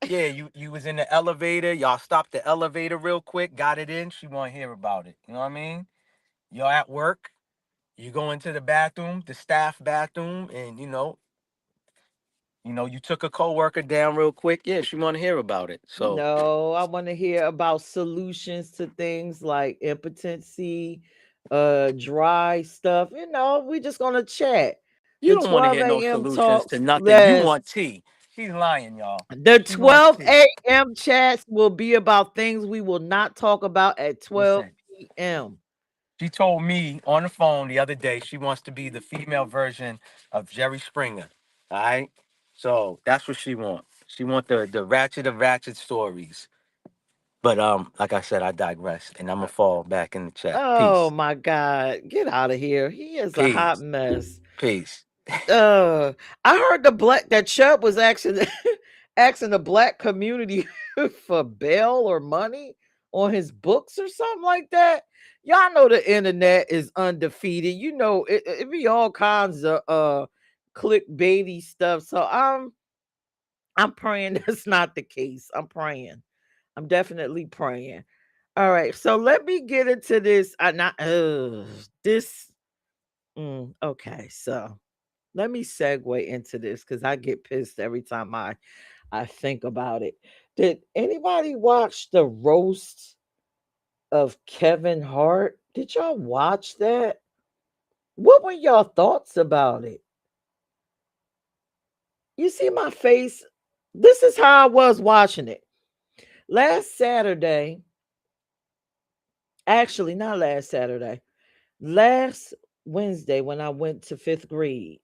Yeah, you was in the elevator. Y'all stopped the elevator real quick, got it in. She want to hear about it. You know what I mean? You're at work. You go into the bathroom, the staff bathroom, and you took a coworker down real quick. Yeah, she want to hear about it. So No, I want to hear about solutions to things like impotency, dry stuff. We just gonna chat. you The don't want to 12 hear no a.m. solutions to talks. nothing. You Yes. want tea. She's lying, y'all. The She wants 12 tea. a.m. chats will be about things we will not talk about at 12 Listen, p.m. she told me on the phone the other day she wants to be the female version of Jerry Springer. All right. So that's what she wants. She want the ratchet of ratchet stories. But like I said, I digress, and I'm gonna fall back in the chat. Oh Peace. my God. Get out of here. He is a hot Peace. mess. Peace. I heard that Chubb was asking asking the black community for bail or money on his books or something like that. Y'all know the internet is undefeated. It be all kinds of clickbaity stuff. So I'm praying that's not the case. I'm praying. I'm definitely praying. All right, so let me get into this. I not this. Okay, so let me segue into this because I get pissed every time I think about it. Did anybody watch the roast of Kevin Hart? Did y'all watch that? What were y'all thoughts about it? You see my face? This is how I was watching it. Last Saturday, actually, not last Saturday, last Wednesday when I went to fifth grade,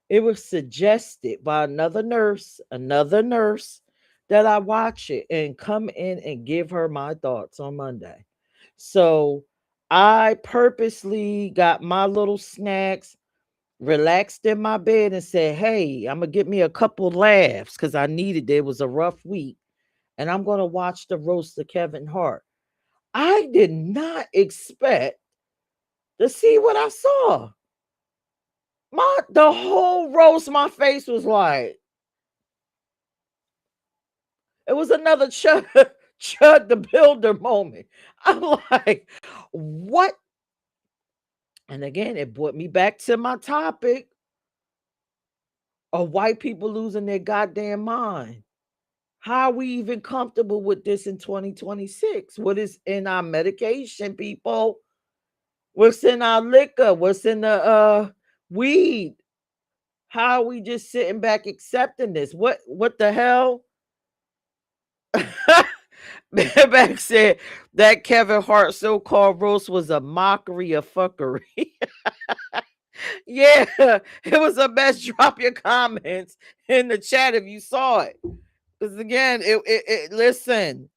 it was suggested by another nurse, that I watch it and come in and give her my thoughts on Monday. So I purposely got my little snacks, relaxed in my bed, and said, hey, I'm going to get me a couple laughs because I needed it. It was a rough week. And I'm going to watch the roast of Kevin Hart. I did not expect to see what I saw. The whole roast, my face was like, it was another Chud the Builder moment. I'm like, what? And again, it brought me back to my topic of white people losing their goddamn mind. How are we even comfortable with this in 2026? What is in our medication, people? What's in our liquor? What's in the weed? How are we just sitting back accepting this? What the hell? Back said that Kevin Hart so-called roast was a mockery of fuckery. Yeah, it was a mess. Drop your comments in the chat if you saw it. Because again, listen,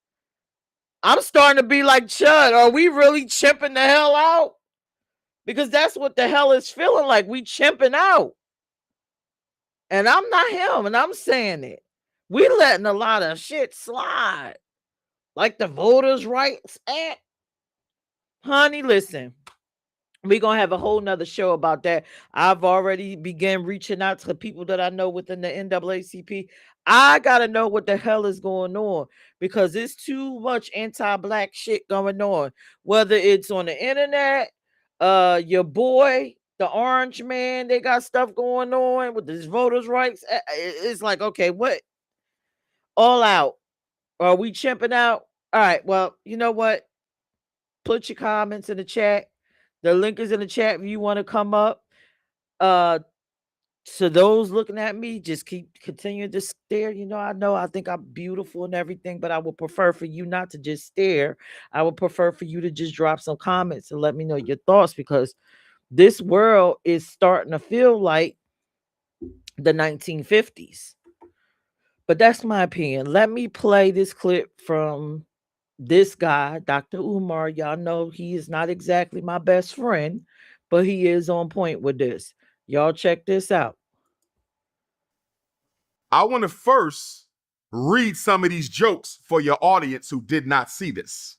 I'm starting to be like Chud. Are we really chimping the hell out? Because that's what the hell is feeling like. We chimping out. And I'm not him, and I'm saying it. We letting a lot of shit slide. Like the Voters' Rights Act. Honey, listen. We're going to have a whole nother show about that. I've already began reaching out to the people that I know within the NAACP. I got to know what the hell is going on because there's too much anti-black shit going on. Whether it's on the internet, your boy, the orange man, they got stuff going on with this voters' rights. It's like, okay, what? All out. Are we chimping out? All right, well, you know what? Put your comments in the chat. The link is in the chat if you want to come up. So those looking at me, just continue to stare. You know, I think I'm beautiful and everything, but I would prefer for you not to just stare. I would prefer for you to just drop some comments and let me know your thoughts because this world is starting to feel like the 1950s. But that's my opinion. Let me play this clip from this guy, Dr. Umar. Y'all know he is not exactly my best friend, but he is on point with this. Y'all check this out. I want to first read some of these jokes for your audience who did not see this.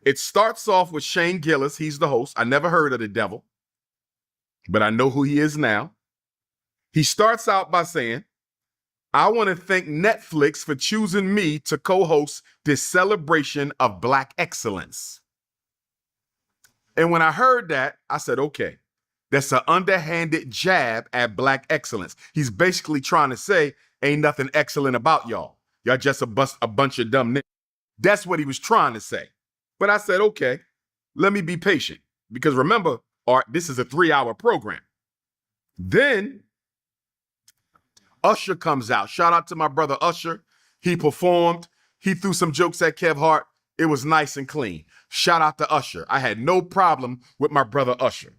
It starts off with Shane Gillis. He's the host. I never heard of the devil, but I know who he is now. He starts out by saying, I want to thank Netflix for choosing me to co-host this celebration of Black excellence. And when I heard that, I said, okay, that's an underhanded jab at Black excellence. He's basically trying to say, ain't nothing excellent about y'all. Y'all just a bunch of dumb niggas. That's what he was trying to say. But I said, okay, let me be patient. Because remember, Art, this is a 3-hour program. Then Usher comes out. Shout out to my brother Usher. He performed. He threw some jokes at Kev Hart. It was nice and clean. Shout out to Usher. I had no problem with my brother Usher.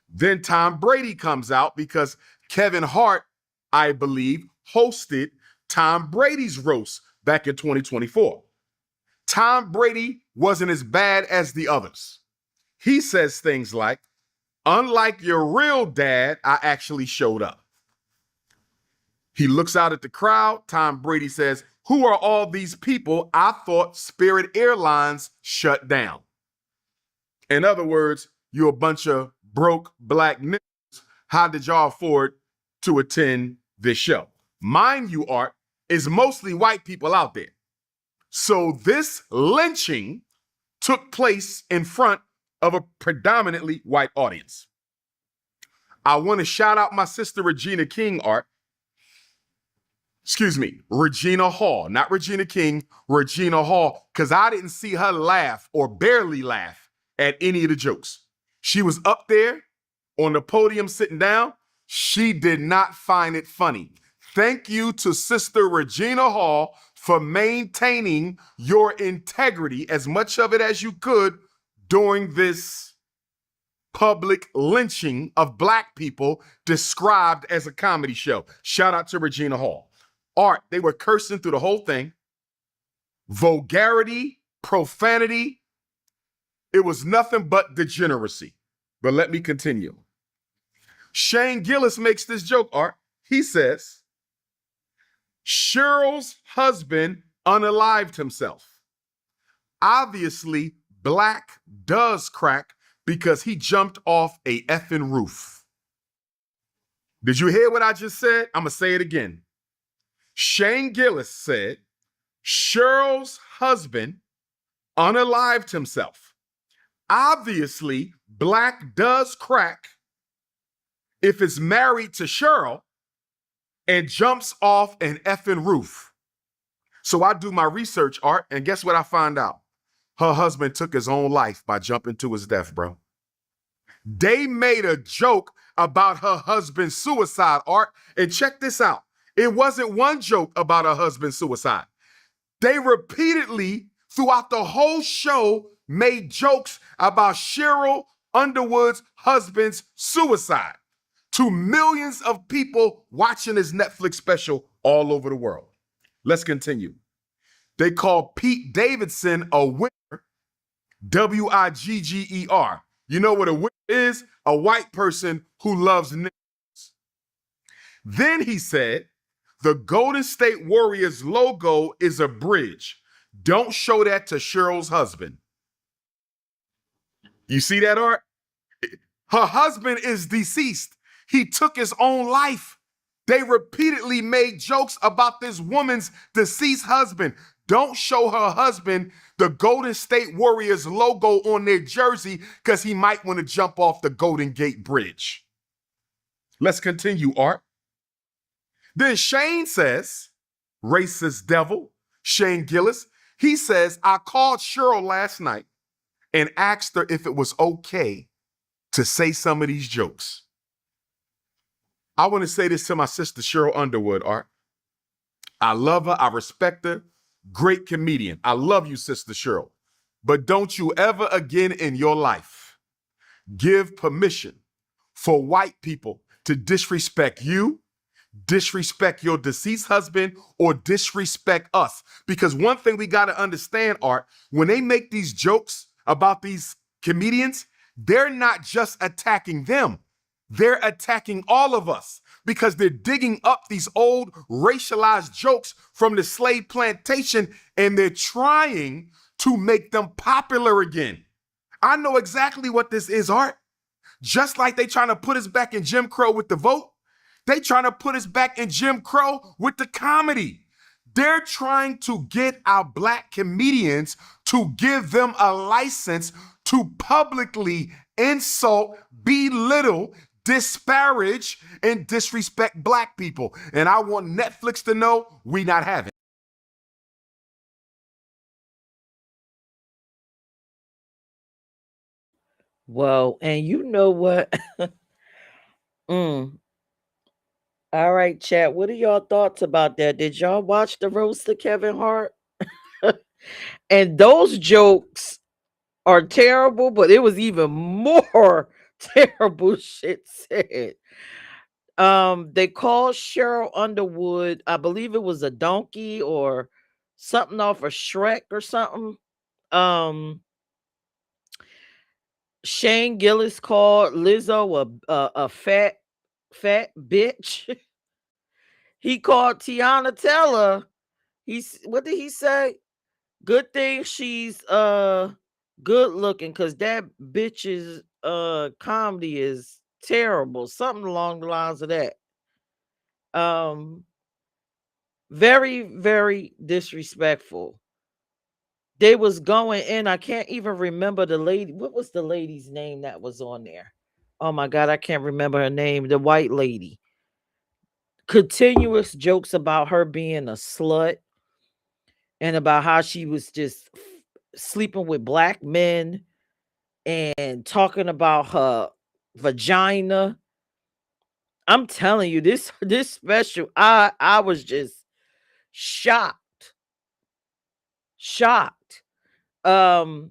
Then Tom Brady comes out because Kevin Hart, I believe, hosted Tom Brady's roast back in 2024. Tom Brady wasn't as bad as the others. He says things like, unlike your real dad, I actually showed up. He looks out at the crowd. Tom Brady says, who are all these people? I thought Spirit Airlines shut down. In other words, you're a bunch of broke black niggas. How did y'all afford to attend this show? Mind you, Art, is mostly white people out there. So this lynching took place in front of a predominantly white audience. I want to shout out my sister Regina King, Art. Excuse me, Regina Hall, not Regina King, Regina Hall, because I didn't see her laugh or barely laugh at any of the jokes. She was up there on the podium sitting down. She did not find it funny. Thank you to Sister Regina Hall for maintaining your integrity, as much of it as you could, during this public lynching of black people described as a comedy show. Shout out to Regina Hall. Art, they were cursing through the whole thing. Vulgarity, profanity. It was nothing but degeneracy. But let me continue. Shane Gillis makes this joke, Art. He says, Cheryl's husband unalived himself. Obviously, black does crack because he jumped off a effing roof. Did you hear what I just said? I'm going to say it again. Shane Gillis said Cheryl's husband unalived himself. Obviously, black does crack if it's married to Cheryl and jumps off an effing roof. So I do my research, Art, and guess what I find out? Her husband took his own life by jumping to his death, bro. They made a joke about her husband's suicide, Art, and check this out. It wasn't one joke about her husband's suicide. They repeatedly, throughout the whole show, made jokes about Cheryl Underwood's husband's suicide to millions of people watching this Netflix special all over the world. Let's continue. They call Pete Davidson a wigger, W-I-G-G-E-R. You know what a wigger is? A white person who loves niggas. Then he said, the Golden State Warriors logo is a bridge. Don't show that to Cheryl's husband. You see that, Art? Her husband is deceased. He took his own life. They repeatedly made jokes about this woman's deceased husband. Don't show her husband the Golden State Warriors logo on their jersey because he might want to jump off the Golden Gate Bridge. Let's continue, Art. Then Shane says, racist devil, Shane Gillis, he says, I called Cheryl last night and asked her if it was okay to say some of these jokes. I want to say this to my sister, Cheryl Underwood, Art. I love her. I respect her. Great comedian. I love you, Sister Cheryl. But don't you ever again in your life give permission for white people to disrespect you, disrespect your deceased husband, or disrespect us. Because one thing we got to understand, Art, when they make these jokes about these comedians, they're not just attacking them. They're attacking all of us because they're digging up these old racialized jokes from the slave plantation and they're trying to make them popular again. I know exactly what this is, Art. Just like they trying to put us back in Jim Crow with the vote, they trying to put us back in Jim Crow with the comedy. They're trying to get our black comedians to give them a license to publicly insult, belittle, disparage, and disrespect black people. And I want Netflix to know we not having. Well, and you know what? All right, chat. What are y'all thoughts about that? Did y'all watch the roast of Kevin Hart? And those jokes are terrible, but it was even more terrible shit said. They called Cheryl Underwood, I believe it was a donkey or something off of Shrek or something. Shane Gillis called Lizzo a fat bitch. He called Tiana Teller. What did he say? Good thing she's good looking because that bitch's comedy is terrible. Something along the lines of that. Very, very disrespectful. They was going in. I can't even remember the lady. What was the lady's name that was on there? Oh my God, I can't remember her name. The white lady. Continuous jokes about her being a slut and about how she was just sleeping with black men and talking about her vagina. I'm telling you, this special, I was just shocked. The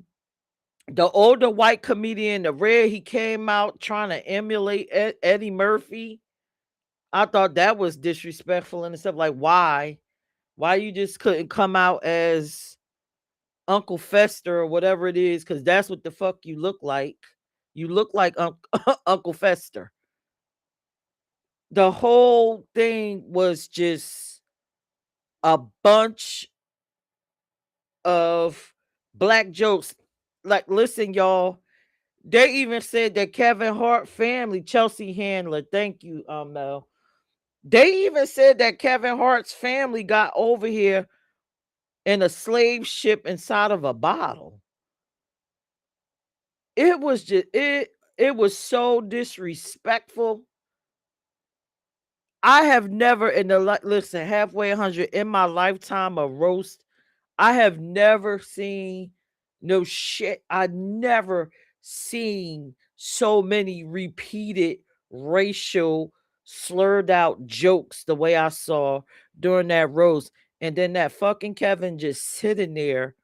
older white comedian, the red, he came out trying to emulate Eddie Murphy. I thought that was disrespectful and stuff. Like, why you just couldn't come out as Uncle Fester or whatever it is, because that's what the fuck you look like. You look like Uncle Fester. The whole thing was just a bunch of black jokes. Like, listen, y'all, They even said that Kevin Hart family, Chelsea Handler, thank you, Mel. They even said that Kevin Hart's family got over here in a slave ship inside of a bottle. It was just it was so disrespectful. I have never in the listen halfway 100 in my lifetime of roast. I have never seen no shit. I never seen so many repeated racial slurred out jokes the way I saw during that roast. And then that fucking Kevin just sitting there.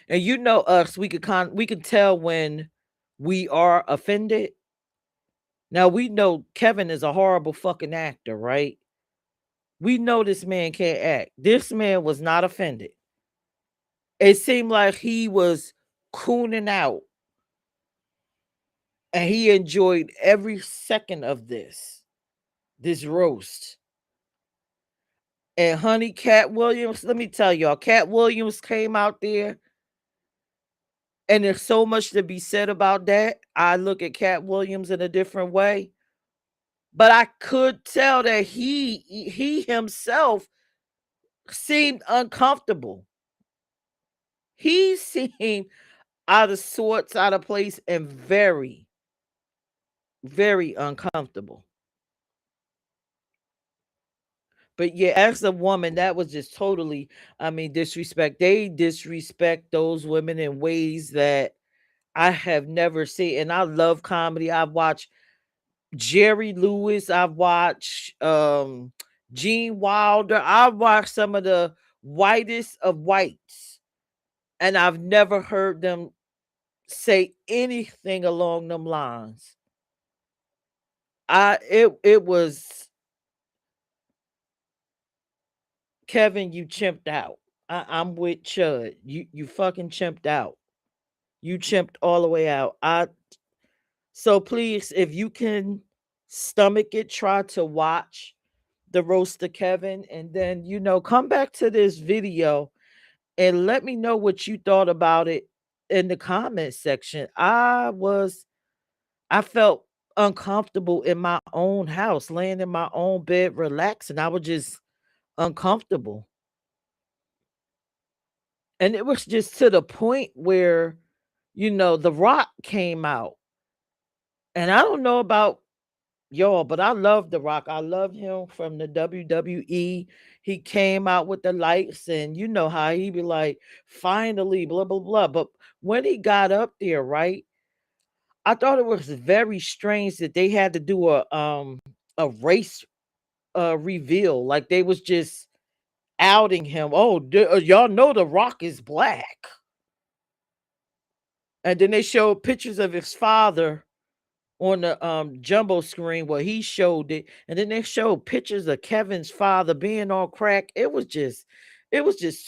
And you know us, we could tell when we are offended. Now we know Kevin is a horrible fucking actor, right? We know this man can't act. This man was not offended. It seemed like he was cooning out and he enjoyed every second of this roast. And honey, Cat Williams, let me tell y'all, Cat Williams came out there, and there's so much to be said about that. I look at Cat Williams in a different way, but I could tell that he himself seemed uncomfortable. He seemed out of sorts, out of place, and very, very uncomfortable. But yeah, as a woman, that was just totally, I mean, disrespect. They disrespect those women in ways that I have never seen. And I love comedy. I've watched Jerry Lewis, I've watched Gene Wilder, I've watched some of the whitest of whites, and I've never heard them say anything along them lines. It was Kevin, you chimped out. I'm with Chud. You fucking chimped out. You chimped all the way out. So please, if you can stomach it, try to watch the roast of Kevin, and then come back to this video and let me know what you thought about it in the comment section. I felt uncomfortable in my own house, laying in my own bed, relaxing. I was just uncomfortable. And it was just to the point where, The Rock came out. And I don't know about y'all, but I love The Rock. I love him from the WWE. He came out with the lights, and you know how he be like, finally, blah, blah, blah. But when he got up there, right, I thought it was very strange that they had to do a race reveal. Like they was just outing him. Oh, y'all know The Rock is black. And then they showed pictures of his father on the jumbo screen where he showed it, and then they showed pictures of Kevin's father being on crack. It was just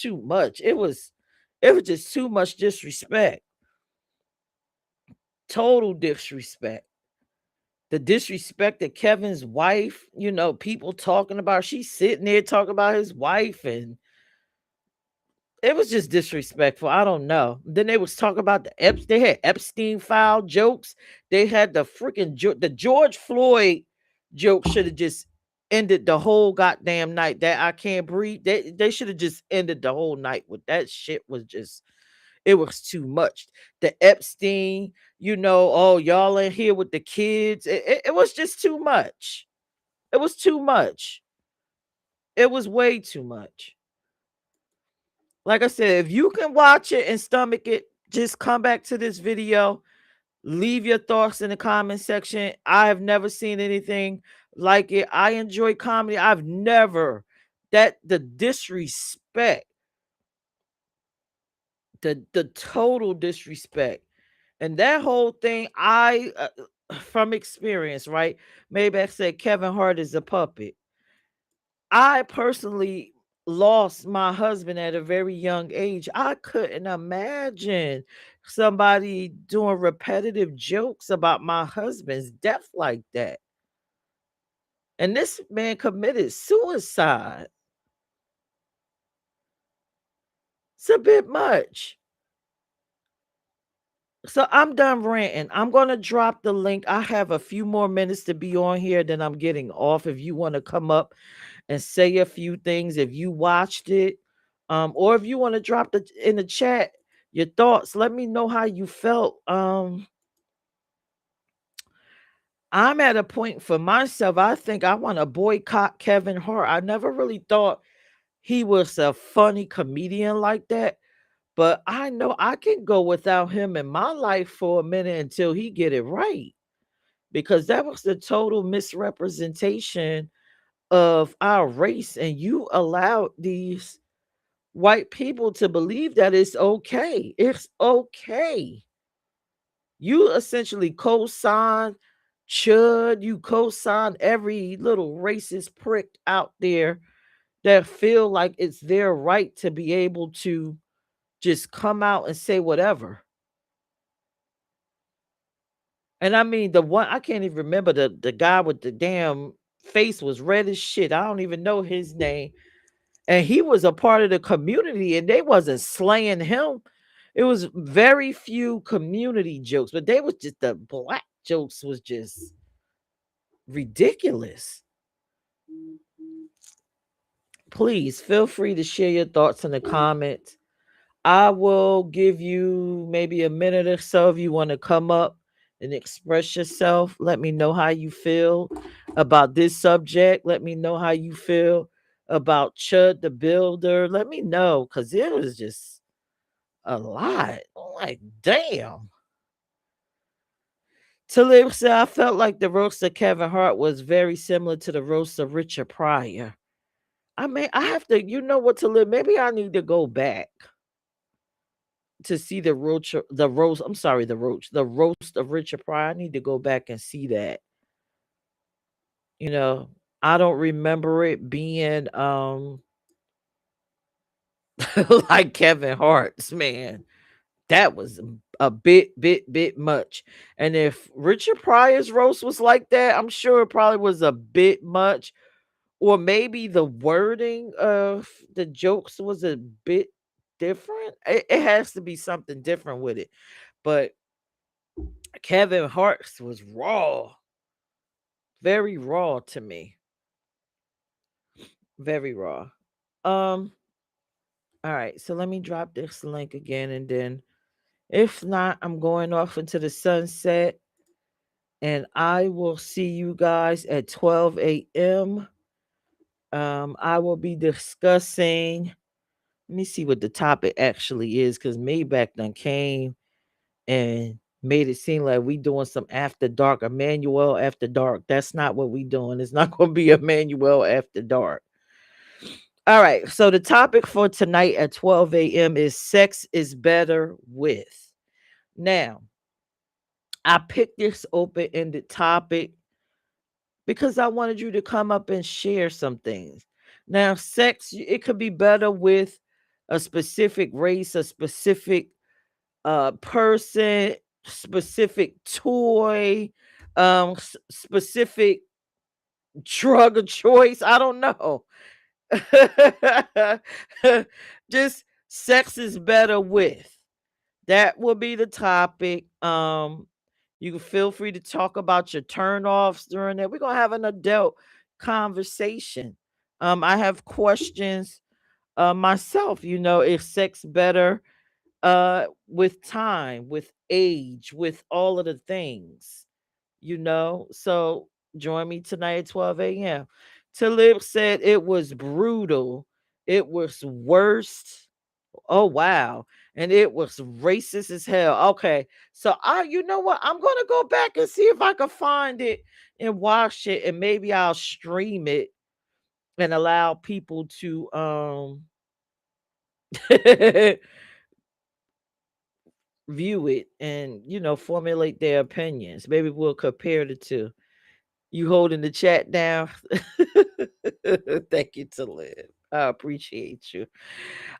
too much. It was just too much disrespect. Total disrespect. The disrespect that Kevin's wife, people talking about, she's sitting there talking about his wife, and it was just disrespectful. I don't know. Then they was talking about they had Epstein file jokes. They had the freaking the George Floyd joke should have just ended the whole goddamn night. That I can't breathe. They should have just ended the whole night with that shit. It was too much. The Epstein, oh, y'all in here with the kids. It was just too much. It was too much. It was way too much. Like I said, if you can watch it and stomach it, just come back to this video. Leave your thoughts in the comment section. I have never seen anything like it. I enjoy comedy. I've never the disrespect, the total disrespect, and that whole thing. From experience, right? Maybe I said Kevin Hart is a puppet. I personally lost my husband at a very young age. I couldn't imagine somebody doing repetitive jokes about my husband's death like that. And this man committed suicide. It's a bit much. So I'm done ranting. I'm going to drop the link. I have a few more minutes to be on here, then I'm getting off. If you want to come up and say a few things, if you watched it, or if you want to drop the in the chat your thoughts, let me know how you felt. I'm at a point for myself. I think I want to boycott Kevin Hart. I never really thought he was a funny comedian like that, but I know I can go without him in my life for a minute until he get it right, because that was the total misrepresentation of our race, and you allowed these white people to believe that it's okay. It's okay. You essentially co-sign Chud, you co-sign every little racist prick out there that feel like it's their right to be able to just come out and say whatever. And I mean, the one I can't even remember, the guy with the damn face was red as shit. I don't even know his name. And he was a part of the community, and they wasn't slaying him. It was very few community jokes, but they was just the black jokes was just ridiculous. Please feel free to share your thoughts in the comments. I will give you maybe a minute or so if you want to come up and express yourself. Let me know how you feel about this subject. Let me know how you feel about Chud the Builder. Let me know, because it was just a lot. I'm like, damn. Talib said, I felt like the roast of Kevin Hart was very similar to the roast of Richard Pryor. I mean, I have to, you know what, Talib? Maybe I need to go back to see the roach, the roast. I'm sorry, the roast of Richard Pryor. I need to go back and see that. You know, I don't remember it being like Kevin Hart's, man. That was a bit much. And if Richard Pryor's roast was like that, I'm sure it probably was a bit much. Or maybe the wording of the jokes was a bit different. It has to be something different with it. But Kevin Hart's was raw. Very raw to me. Very raw. All right, so let me drop this link again, and then if not, I'm going off into the sunset, and I will see you guys at 12 a.m. I will be discussing. Let me see what the topic actually is, because Maybach done came and made it seem like we doing some after dark, Emmanuel after dark. That's not what we doing. It's not going to be Emmanuel after dark. All right. So the topic for tonight at 12 a.m. is sex is better with. Now, I picked this open-ended topic because I wanted you to come up and share some things. Now, sex, it could be better with a specific race, a specific person, specific toy, specific drug of choice. I don't know. Just sex is better with. That will be the topic. You can feel free to talk about your turnoffs during that. We're gonna have an adult conversation. I have questions myself. You know, is sex better with time, with age, with all of the things? You know, so join me tonight at 12 a.m. Talib said it was brutal. It was worst. Oh wow. And it was racist as hell. Okay. So you know what? I'm gonna go back and see if I can find it and watch it, and maybe I'll stream it and allow people to view it and formulate their opinions. Maybe we'll compare the two. You holding the chat down? Thank you, Talib. I appreciate you.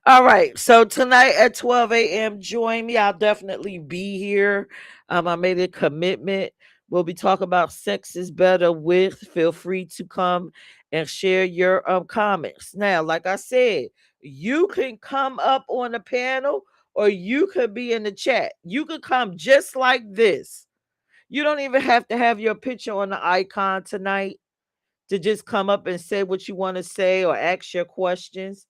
All right. So tonight at 12 a.m., join me. I'll definitely be here. I made a commitment. We'll be talking about sex is better with. Feel free to come and share your comments. Now, like I said, you can come up on the panel, or you could be in the chat. You could come just like this. You don't even have to have your picture on the icon tonight to just come up and say what you want to say or ask your questions.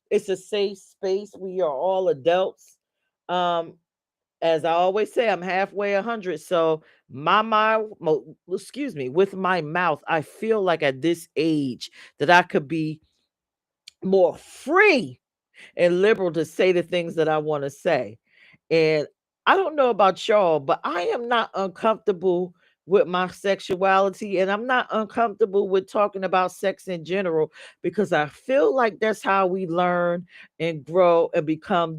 It's a safe space. We are all adults. As I always say, I'm halfway 100. So with my mouth, I feel like at this age that I could be more free and liberal to say the things that I want to say. And I don't know about y'all, but I am not uncomfortable with my sexuality, and I'm not uncomfortable with talking about sex in general, because I feel like that's how we learn and grow and become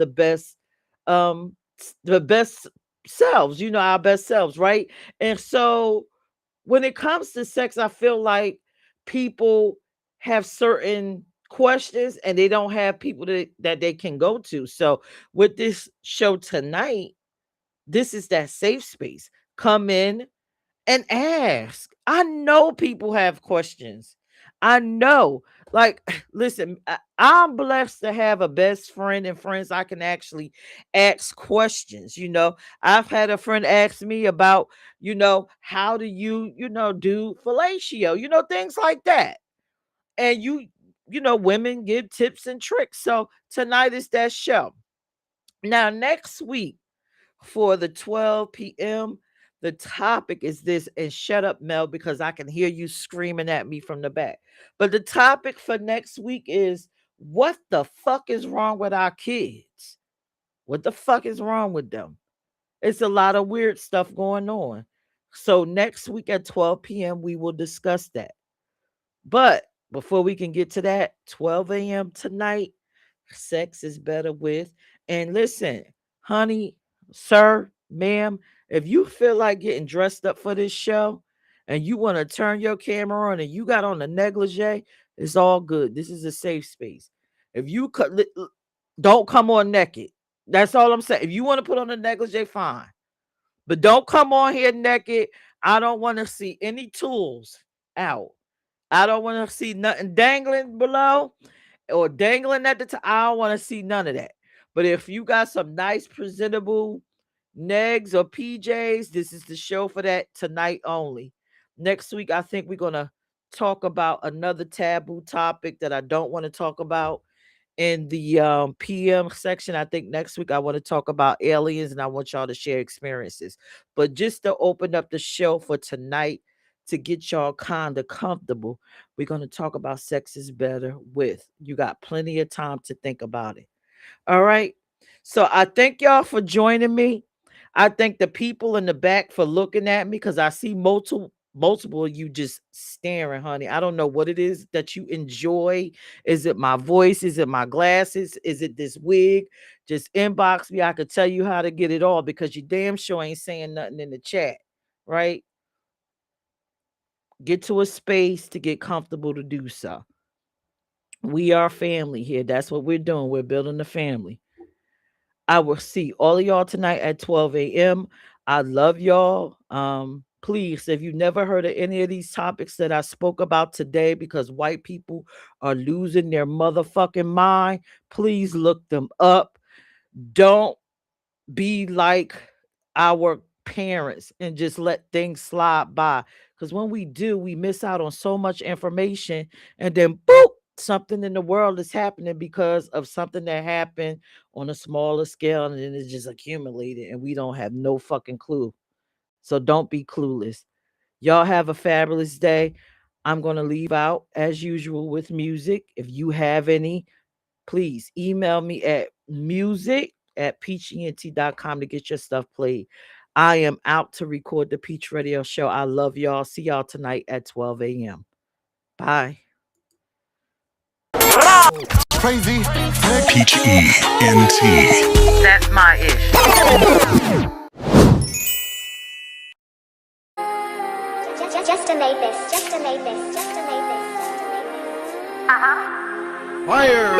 um the best selves, our best selves, right? And so when it comes to sex, I feel like people have certain questions and they don't have people that they can go to. So with this show tonight, this is that safe space. Come in and ask. I know people have questions. I know. Like, listen, I'm blessed to have a best friend and friends I can actually ask questions. I've had a friend ask me about, how do you, do fellatio, things like that. And women give tips and tricks. So tonight is that show. Now, next week, for the 12 p.m. The topic is this, and shut up, Mel, because I can hear you screaming at me from the back. But the topic for next week is, what the fuck is wrong with our kids? What the fuck is wrong with them? It's a lot of weird stuff going on. So next week at 12 p.m., we will discuss that. But before we can get to that, 12 a.m. tonight, sex is better with. And listen, honey, sir, ma'am, if you feel like getting dressed up for this show and you want to turn your camera on and you got on the negligee, it's all good. This is a safe space. If you don't come on naked. That's all I'm saying. If you want to put on a negligee, fine. But don't come on here naked. I don't want to see any tools out. I don't want to see nothing dangling below or dangling at the top. I don't want to see none of that. But if you got some nice, presentable negs or PJs, this is the show for that tonight only. Next week, I think we're going to talk about another taboo topic that I don't want to talk about in the PM section. I think next week I want to talk about aliens, and I want y'all to share experiences. But just to open up the show for tonight, to get y'all kind of comfortable, we're going to talk about sex is better with. You got plenty of time to think about it. All right. So I thank y'all for joining me. I thank the people in the back for looking at me, because I see multiple of you just staring, honey. I don't know what it is that you enjoy. Is it my voice? Is it my glasses? Is it this wig? Just inbox me. I could tell you how to get it all, because you damn sure ain't saying nothing in the chat, right? Get to a space to get comfortable to do so. We are family here. That's what we're doing. We're building a family. I will see all of y'all tonight at 12 a.m. I love y'all. Please, if you've never heard of any of these topics that I spoke about today, because white people are losing their motherfucking mind, please look them up. Don't be like our parents and just let things slide by, because when we do, we miss out on so much information, and then boop, something in the world is happening because of something that happened on a smaller scale, and then it's just accumulated and we don't have no fucking clue. So don't be clueless. Y'all have a fabulous day. I'm going to leave out as usual with music. If you have any, please email me at music@peachent.com to get your stuff played. I am out to record the Peach Radio Show. I love y'all. See y'all tonight at 12 a.m. Bye. Crazy. Peach ENT. That's my ish. Just to make this. Fire.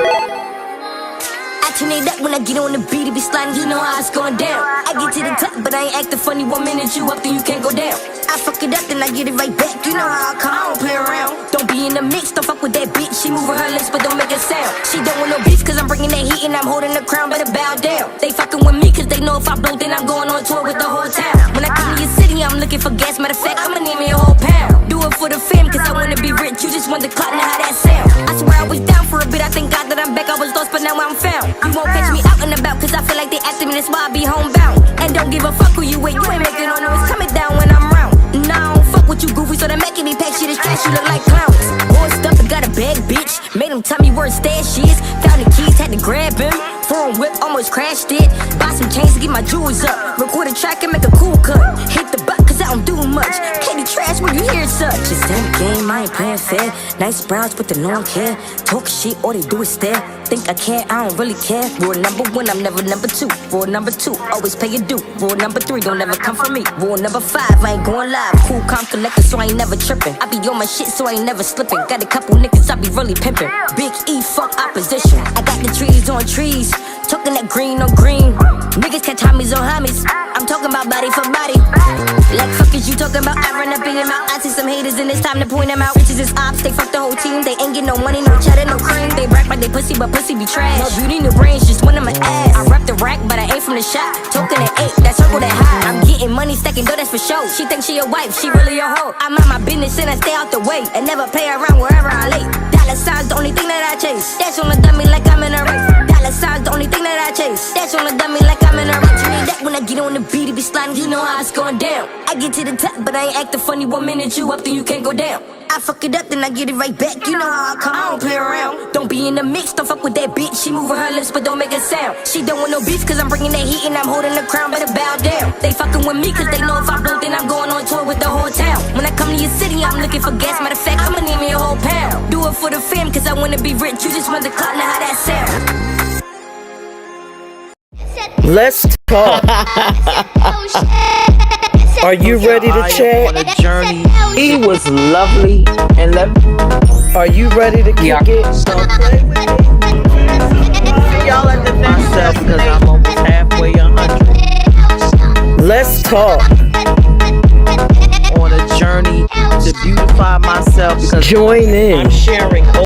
I I turn it up when I get on the beat, it be sliding, you know how it's going down. I get to the top, but I ain't acting funny. 1 minute you up, then you can't go down. I fuck it up, then I get it right back. You know how I come, I don't play around. Don't be in the mix, don't fuck with that bitch. She moving her lips, but don't make a sound. She don't want no beef, cause I'm bringing that heat and I'm holding the crown, better bow down. They fucking with me, cause they know if I blow, then I'm going on tour with the whole town. When I come to your city, I'm looking for gas, matter of fact, I'ma need me a whole pound. Do it for the fam, cause I wanna be rich. You just want the clout, now how that sound. I swear I was down for a bit, I thank God that I'm back. I was lost, but now I'm found. You won't catch me out and about, cause I feel like they after me, that's why I be homebound. And don't give a fuck who you with, you ain't making no noise, coming down when I'm round. Nah, I don't fuck with you goofy, so they making me pack shit and stress, you look like clowns. Boy stuff and got a bad bitch, made him tell me where his stash is. Found the keys, had to grab him. Foreign whip, almost crashed it. Buy some chains to get my jewels up. Record a track and make a cool cut. Hit the butt, cause I don't do much. Candy trash when you hear such. Just in the game, I ain't playing fair. Nice brows, but they don't care. Talk shit, all they do is stare. Think I care, I don't really care. Rule number 1, I'm never number 2. Rule number 2, always pay your due. Rule number 3, don't ever come for me. Rule number 5, I ain't going live. Cool, calm, collector, so I ain't never tripping. I be on my shit, so I ain't never slipping. Got a couple niggas, I be really pimping. Big E, fuck opposition. I got the trees on trees. Talking that green on green. Niggas catch homies on homies. I'm talking about body for body. Like fuck is you talking about? I run up in your mouth. I see some haters and it's time to point them out. Bitches is ops, they fuck the whole team. They ain't get no money, no cheddar, no cream. They rap like they pussy, but pussy be trash. No beauty, no brains, just one of my ass. I rap the rack, but I ain't from the shop. Talking at 8, that circle that high. I'm getting money, stacking dough, that's for sure. She thinks she a wife, she really a hoe. I'm on my business and I stay out the way. And never play around wherever I lay. Dollar signs, the only thing that I chase. That's on the dummy like I'm in a race. Dollar signs, the only thing that I chase. That's on the dummy like I'm in a race. Turn it up when I get on the beat, it be sliding, you know how it's going down. I get to the top, but I ain't acting funny. 1 minute you up, then you can't go down. I fuck it up, then I get it right back. You know how I come, I don't play around. Don't be in the mix, don't fuck with that bitch. She moving her lips, but don't make a sound. She don't want no beef, cause I'm bringing that heat and I'm holding the crown, better bow down. They fucking with me, cause they know if I blow, then I'm going on tour with the whole town. When I come to your city, I'm looking for gas, matter of fact, I'ma need me a whole pound. Do it for the fam, cause I wanna be rich. You just want the clout, now how that sound. Let's talk. Are you ready to chat? On a journey. He was lovely and are you ready to kick it? So play with it. See y'all at the next myself because I'm almost halfway 100. Let's talk. On a journey to beautify myself because join in. I'm sharing